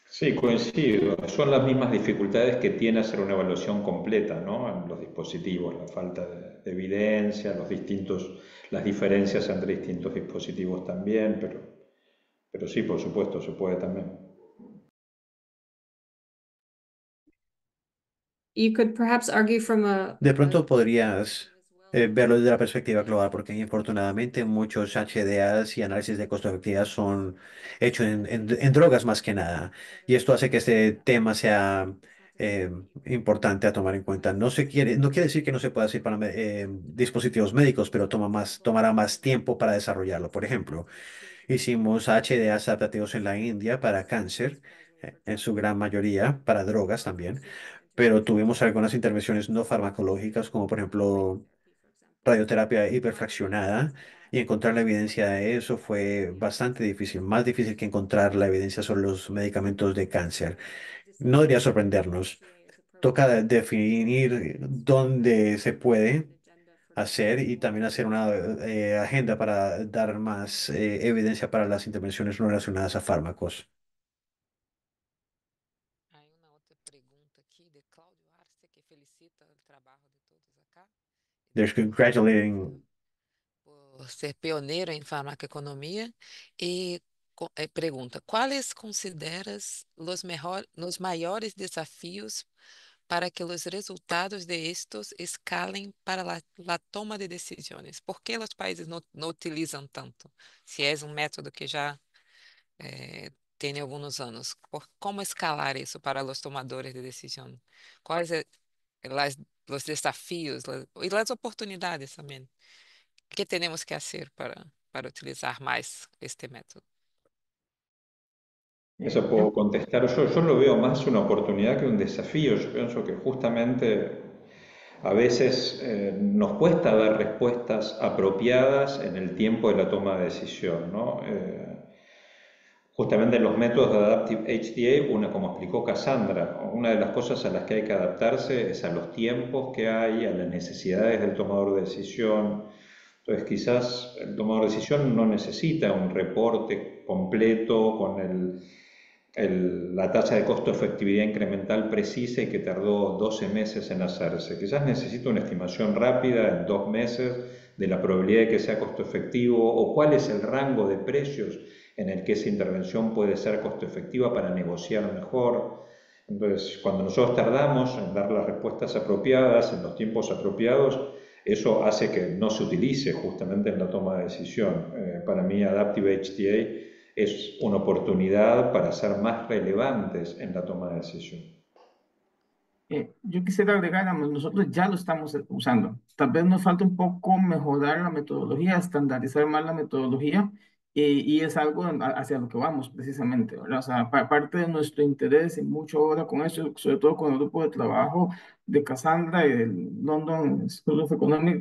Sí, coincido. Son las mismas dificultades que tiene hacer una evaluación completa, ¿no? En los dispositivos, la falta de evidencia, las diferencias entre distintos dispositivos también, pero sí, por supuesto, se puede también. You could perhaps argue from De pronto podrías verlo desde la perspectiva global, porque infortunadamente muchos HDAs y análisis de costo-efectividad son hechos en drogas más que nada. Y esto hace que este tema sea importante a tomar en cuenta. No quiere decir que no se pueda hacer para dispositivos médicos, pero tomará más tiempo para desarrollarlo. Por ejemplo, hicimos HDAs adaptativos en la India para cáncer, en su gran mayoría, para drogas también, pero tuvimos algunas intervenciones no farmacológicas, como por ejemplo radioterapia hiperfraccionada, y encontrar la evidencia de eso fue bastante difícil, más difícil que encontrar la evidencia sobre los medicamentos de cáncer. No debería sorprendernos. Toca definir dónde se puede hacer y también hacer una agenda para dar más evidencia para las intervenciones no relacionadas a fármacos. Aí uma outra pergunta aqui de Cláudio Arce, que felicita o trabalho de todos acá. There's congratulating Por ser pioneiro em farmacoeconomia e pergunta, quais consideras os maiores desafios para que os resultados de estos escalem para a toma de decisões? ¿Por que os países não utilizam tanto? Se é um método que já tem alguns anos, como escalar isso para os tomadores de decisão? Quais os desafios e as oportunidades também? ¿Qué tenemos que hacer para utilizar más este método? Eso puedo contestar yo. Yo lo veo más una oportunidad que un desafío. Yo pienso que justamente a veces nos cuesta dar respuestas apropiadas en el tiempo de la toma de decisión, ¿no? Justamente en los métodos de Adaptive HTA, como explicó Cassandra, una de las cosas a las que hay que adaptarse es a los tiempos que hay, a las necesidades del tomador de decisión. Entonces quizás el tomador de decisión no necesita un reporte completo con la tasa de costo-efectividad incremental precisa y que tardó 12 meses en hacerse. Quizás necesita una estimación rápida en 2 meses de la probabilidad de que sea costo-efectivo o cuál es el rango de precios en el que esa intervención puede ser costo-efectiva para negociar mejor. Entonces, cuando nosotros tardamos en dar las respuestas apropiadas, en los tiempos apropiados, Eso hace que no se utilice justamente en la toma de decisión. Para mí, Adaptive HTA es una oportunidad para ser más relevantes en la toma de decisión. Yo quisiera agregar, digamos, nosotros ya lo estamos usando. Tal vez nos falta un poco mejorar la metodología, estandarizar más la metodología, y es algo hacia lo que vamos precisamente, ¿verdad? O sea, parte de nuestro interés y mucho ahora con eso, sobre todo con el grupo de trabajo de Cassandra y del London School of Economics,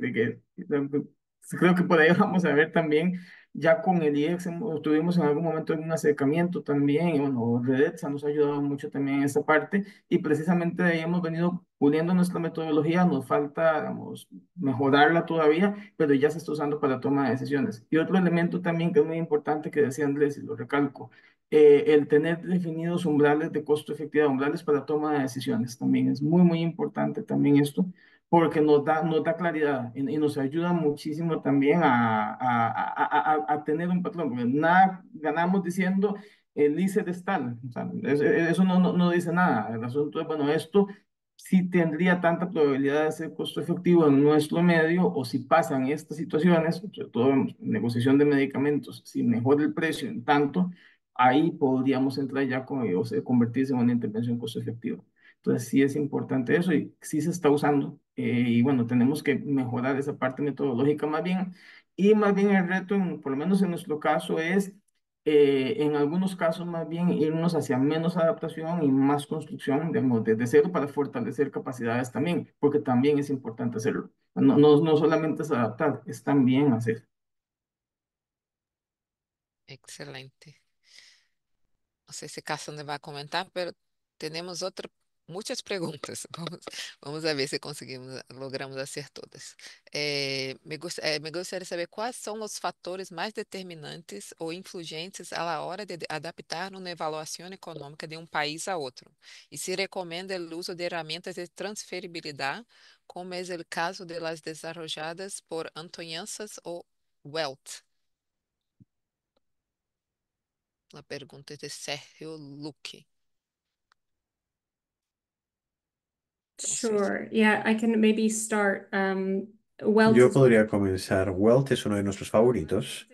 creo que por ahí vamos a ver también. Ya con el IEX tuvimos en algún momento un acercamiento también, y bueno, Redetsa nos ha ayudado mucho también en esta parte, y precisamente de ahí hemos venido puliendo nuestra metodología. Nos falta, digamos, mejorarla todavía, pero ya se está usando para toma de decisiones. Y otro elemento también que es muy importante que decía Andrés, y lo recalco, el tener definidos umbrales de costo efectividad, umbrales para toma de decisiones, también es muy, muy importante también esto, porque nos da claridad y nos ayuda muchísimo también a tener un patrón, porque nada ganamos diciendo el ICE es tal. O sea, eso no dice nada. El asunto es, bueno, esto sí tendría tanta probabilidad de ser costo efectivo en nuestro medio, o si pasan estas situaciones, sobre todo en negociación de medicamentos, si mejora el precio en tanto, ahí podríamos entrar ya con, o sea, convertirse en una intervención costo efectiva. Entonces sí es importante eso, y sí se está usando, y bueno, tenemos que mejorar esa parte metodológica más bien, y más bien el reto, por lo menos en nuestro caso, es en algunos casos más bien irnos hacia menos adaptación y más construcción, digamos, desde cero, para fortalecer capacidades también, porque también es importante hacerlo. No solamente es adaptar, es también hacer. Excelente. No sé si Cassandra va a comentar, pero tenemos muchas preguntas. Vamos a ver si logramos hacer todas. Me gustaría saber cuáles son los factores más determinantes o influyentes a la hora de adaptar una evaluación económica de un país a otro. Y si recomienda el uso de herramientas de transferibilidad, como es el caso de las desarrolladas por Antonianzas o Welt. La pergunta es de Sergio Luque. No sé si. Sure. Yeah, I can maybe start. Welt Yo is one of podría comenzar. Welt es uno de nuestros favoritos,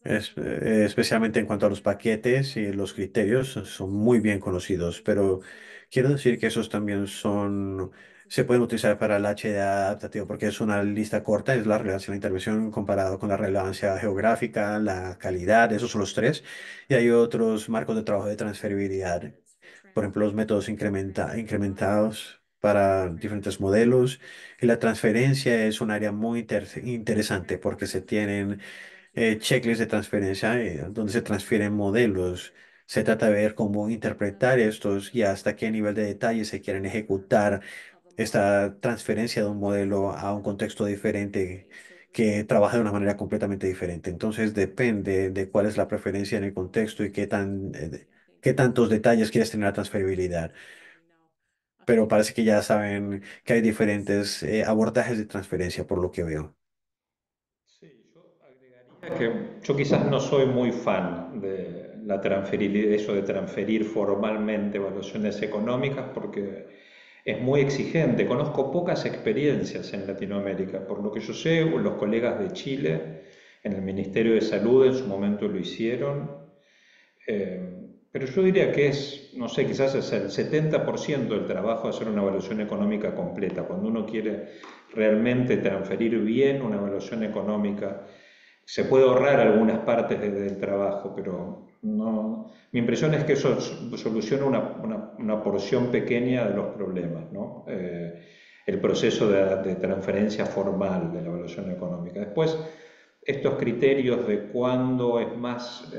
especialmente en cuanto a los paquetes y los criterios, son muy bien conocidos, pero quiero decir que esos también se pueden utilizar para el HDA adaptativo, porque es una lista corta, es la relevancia de la intervención comparado con la relevancia geográfica, la calidad, esos son los tres, y hay otros marcos de trabajo de transferibilidad, por ejemplo, los métodos incrementados para diferentes modelos, y la transferencia es un área muy interesante porque se tienen checklist de transferencia donde se transfieren modelos. Se trata de ver cómo interpretar estos y hasta qué nivel de detalle se quieren ejecutar esta transferencia de un modelo a un contexto diferente que trabaja de una manera completamente diferente. Entonces depende de cuál es la preferencia en el contexto y qué tantos detalles quieres tener la transferibilidad. Pero parece que ya saben que hay diferentes abordajes de transferencia por lo que veo. Sí, yo agregaría que yo quizás no soy muy fan de eso de transferir formalmente evaluaciones económicas, porque es muy exigente. Conozco pocas experiencias en Latinoamérica. Por lo que yo sé, los colegas de Chile en el Ministerio de Salud en su momento lo hicieron. Pero yo diría que es, no sé, quizás es el 70% del trabajo hacer una evaluación económica completa. Cuando uno quiere realmente transferir bien una evaluación económica, se puede ahorrar algunas partes del trabajo, pero no. Mi impresión es que eso soluciona una porción pequeña de los problemas, ¿no? El proceso de transferencia formal de la evaluación económica. Después, estos criterios de cuándo es más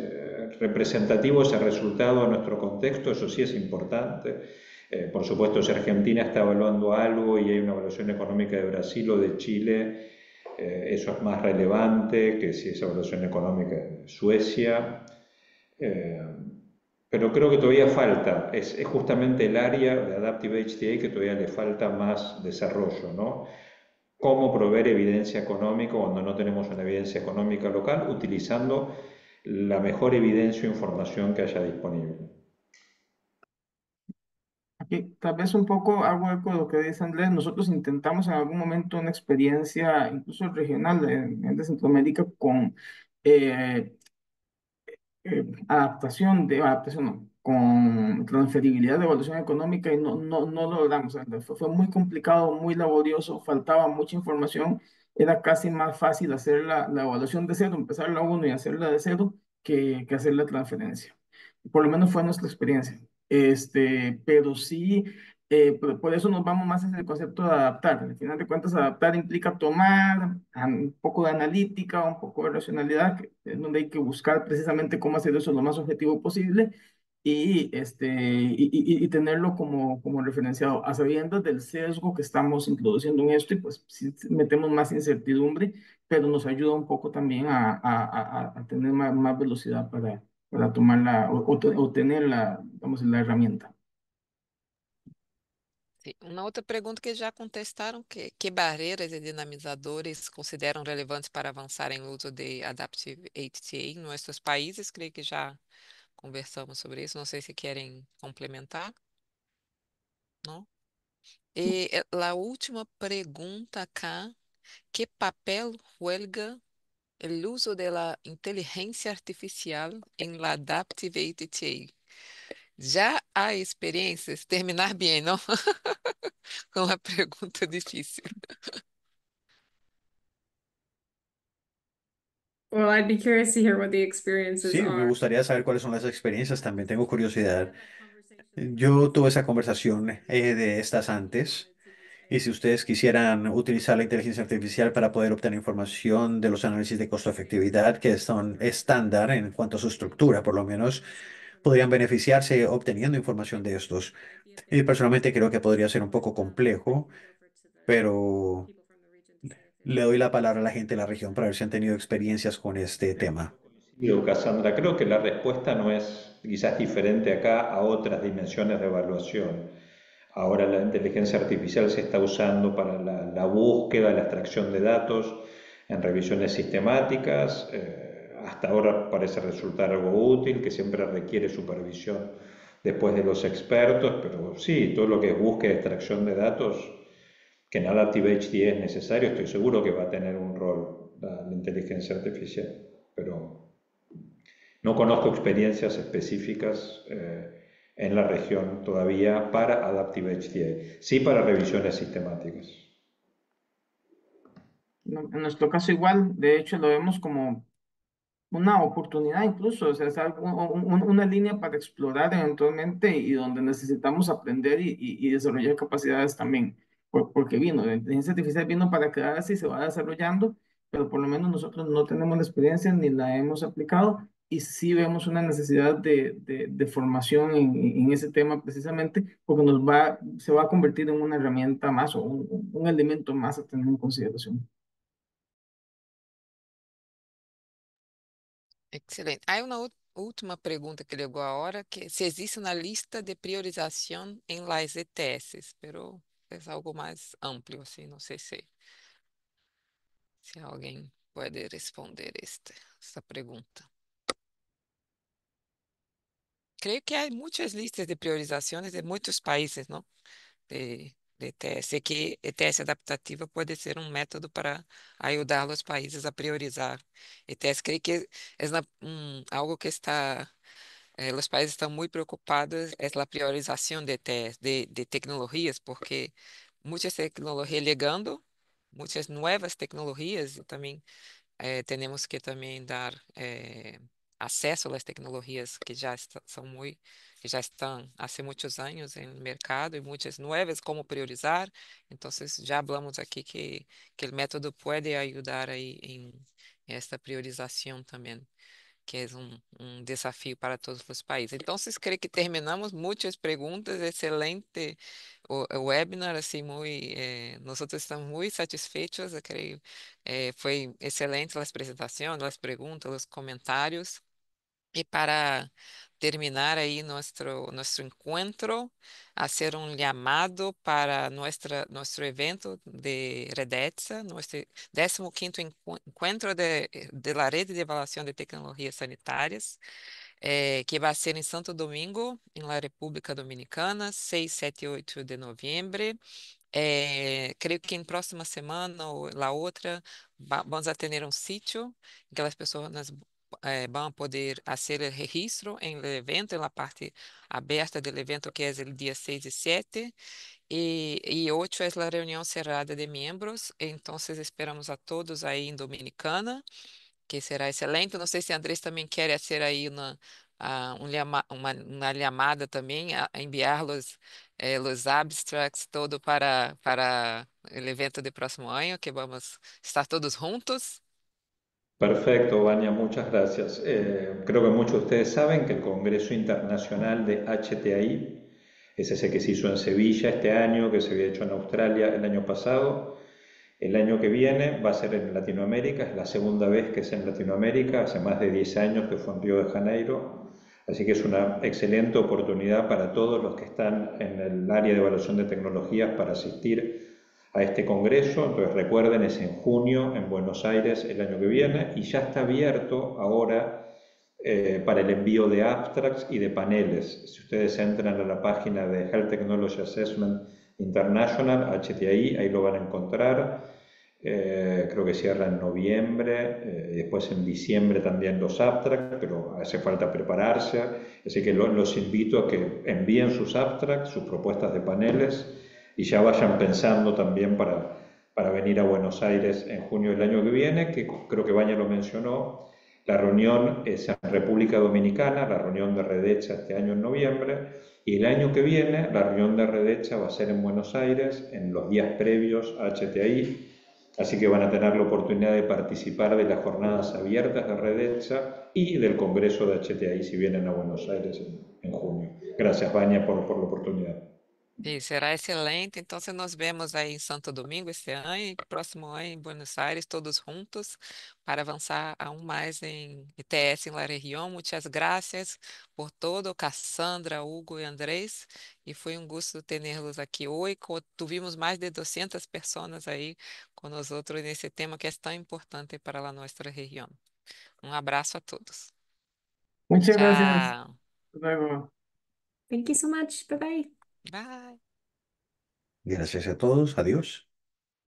representativo ese resultado en nuestro contexto, eso sí es importante. Por supuesto, si Argentina está evaluando algo y hay una evaluación económica de Brasil o de Chile, eso es más relevante que si es evaluación económica de Suecia. Pero creo que todavía falta, es justamente el área de Adaptive HTA que todavía le falta más desarrollo, ¿no? Cómo proveer evidencia económica cuando no tenemos una evidencia económica local, utilizando la mejor evidencia o información que haya disponible. Aquí tal vez un poco hago eco de lo que dice Andrés. Nosotros intentamos en algún momento una experiencia, incluso regional de Centroamérica, con eh, adaptación no, con transferibilidad de evaluación económica y no lo logramos. O sea, fue muy complicado, muy laborioso, faltaba mucha información. Era casi más fácil hacer la evaluación de cero, empezar la uno y hacerla de cero, que hacer la transferencia. Por lo menos fue nuestra experiencia. Pero sí, por eso nos vamos más en el concepto de adaptar. Al final de cuentas, adaptar implica tomar un poco de analítica, un poco de racionalidad, que es donde hay que buscar precisamente cómo hacer eso lo más objetivo posible y tenerlo como referenciado, a sabiendas del sesgo que estamos introduciendo en esto y pues sí metemos más incertidumbre, pero nos ayuda un poco también a tener más velocidad para tomarla o tener vamos, la herramienta. Sim. Uma outra pergunta que já contestaram, que barreiras e dinamizadores consideram relevantes para avançar em uso de Adaptive HTA em nossos países? Creio que já conversamos sobre isso, não sei se querem complementar, não? E a última pergunta acá, ¿qué papel juega el uso de la inteligencia artificial en la Adaptive HTA? Já há experiências? Terminar bem, não? Com uma pergunta difícil. Well, I'd be curious to hear what the experiences Sí, me are. gustaría saber cuáles son las experiencias, también tengo curiosidad. Yo tuve esa conversación de estas antes. Y si ustedes quisieran utilizar la inteligencia artificial para poder obtener información de los análisis de costo-efectividad que son estándar en cuanto a su estructura, por lo menos, podrían beneficiarse obteniendo información de estos. Y personalmente creo que podría ser un poco complejo, pero le doy la palabra a la gente de la región para ver si han tenido experiencias con este tema. Digo, Cassandra, creo que la respuesta no es quizás diferente acá a otras dimensiones de evaluación. Ahora la inteligencia artificial se está usando para la búsqueda, la extracción de datos en revisiones sistemáticas. Hasta ahora parece resultar algo útil, que siempre requiere supervisión después de los expertos, pero sí, todo lo que es búsqueda y extracción de datos, que en Adaptive HD es necesario, estoy seguro que va a tener un rol la inteligencia artificial, pero no conozco experiencias específicas en la región todavía para Adaptive HTA, sí para revisiones sistemáticas. En nuestro caso igual, de hecho lo vemos como una oportunidad incluso, o sea, es una línea para explorar eventualmente y donde necesitamos aprender y desarrollar capacidades también, porque vino, la inteligencia artificial vino para quedarse y se va desarrollando, pero por lo menos nosotros no tenemos la experiencia ni la hemos aplicado y sí vemos una necesidad de formación en ese tema precisamente porque se va a convertir en una herramienta más o un elemento más a tener en consideración. Excelente. Aí uma última pergunta que chegou a hora, que se existe uma lista de priorização em las ETS, pero é algo mais amplo, assim, não sei se alguém pode responder esta pergunta. Creio que há muitas listas de priorizações de muitos países, não? De ETS, e que ETS adaptativa pode ser um método para ajudar os países a priorizar. ETS, creio que é algo que está los países están muy preocupados, es la priorización de tecnologías, porque muchas tecnologías llegando, muchas nuevas tecnologías, y también tenemos que también dar acceso a las tecnologías que ya que ya están hace muchos años en el mercado y muchas nuevas, cómo priorizar. Entonces, ya hablamos aquí que el método puede ayudar ahí en esta priorización también, que é desafio para todos os países. Então, creio que terminamos muitas perguntas, excelente o webinar, assim, nós estamos muito satisfeitos, eu creio, foi excelente as apresentações, as perguntas, os comentários. E para terminar aí nosso encontro, fazer llamado para nosso evento de Redetsa, nosso 15º encontro de la Rede de Evaluação de Tecnologias Sanitárias. que vai ser em Santo Domingo, em La República Dominicana, 6, 7 e 8 de novembro. Creio que em próxima semana ou la outra vamos a ter um sítio em que as pessoas vão poder fazer o registro em el evento, em la parte aberta do evento, que é o dia 6 e 7. E 8 é a reunião cerrada de membros. Então, esperamos a todos aí em Dominicana, que será excelente. Não sei se Andrés também quer fazer aí uma chamada também, a enviar os abstracts todo para o evento de próximo ano, que vamos estar todos juntos. Perfecto, Vania, muchas gracias. Creo que muchos de ustedes saben que el Congreso Internacional de HTI es ese que se hizo en Sevilla este año, que se había hecho en Australia el año pasado. El año que viene va a ser en Latinoamérica, es la segunda vez que es en Latinoamérica, hace más de 10 años que fue en Río de Janeiro, así que es una excelente oportunidad para todos los que están en el área de evaluación de tecnologías para asistir a este congreso. Entonces recuerden, es en junio en Buenos Aires el año que viene y ya está abierto ahora para el envío de abstracts y de paneles. Si ustedes entran a la página de Health Technology Assessment International, HTI, ahí lo van a encontrar. Creo que cierra en noviembre, y después en diciembre también los abstracts, pero hace falta prepararse. Así que los invito a que envíen sus abstracts, sus propuestas de paneles, y ya vayan pensando también para venir a Buenos Aires en junio del año que viene, que creo que Baña lo mencionó. La reunión es en República Dominicana, la reunión de Redecha este año en noviembre, y el año que viene la reunión de Redecha va a ser en Buenos Aires, en los días previos a HTI, así que van a tener la oportunidad de participar de las jornadas abiertas de Redecha y del Congreso de HTI si vienen a Buenos Aires en junio. Gracias, Vania, por la oportunidad. E será excelente. Então, se nos vemos aí em Santo Domingo este ano e próximo ano em Buenos Aires, todos juntos, para avançar aún mais em ITS em La Región. Muitas graças por todo, Cassandra, Hugo e Andrés. E foi um gosto tê-los aqui hoje. Tuvimos mais de 200 pessoas aí com nós outros nesse tema que é tão importante para a nossa região. Um abraço a todos. Muchas gracias. Tchau. Hasta luego. Thank you so much. Bye bye. Bye. Gracias a todos. Adiós.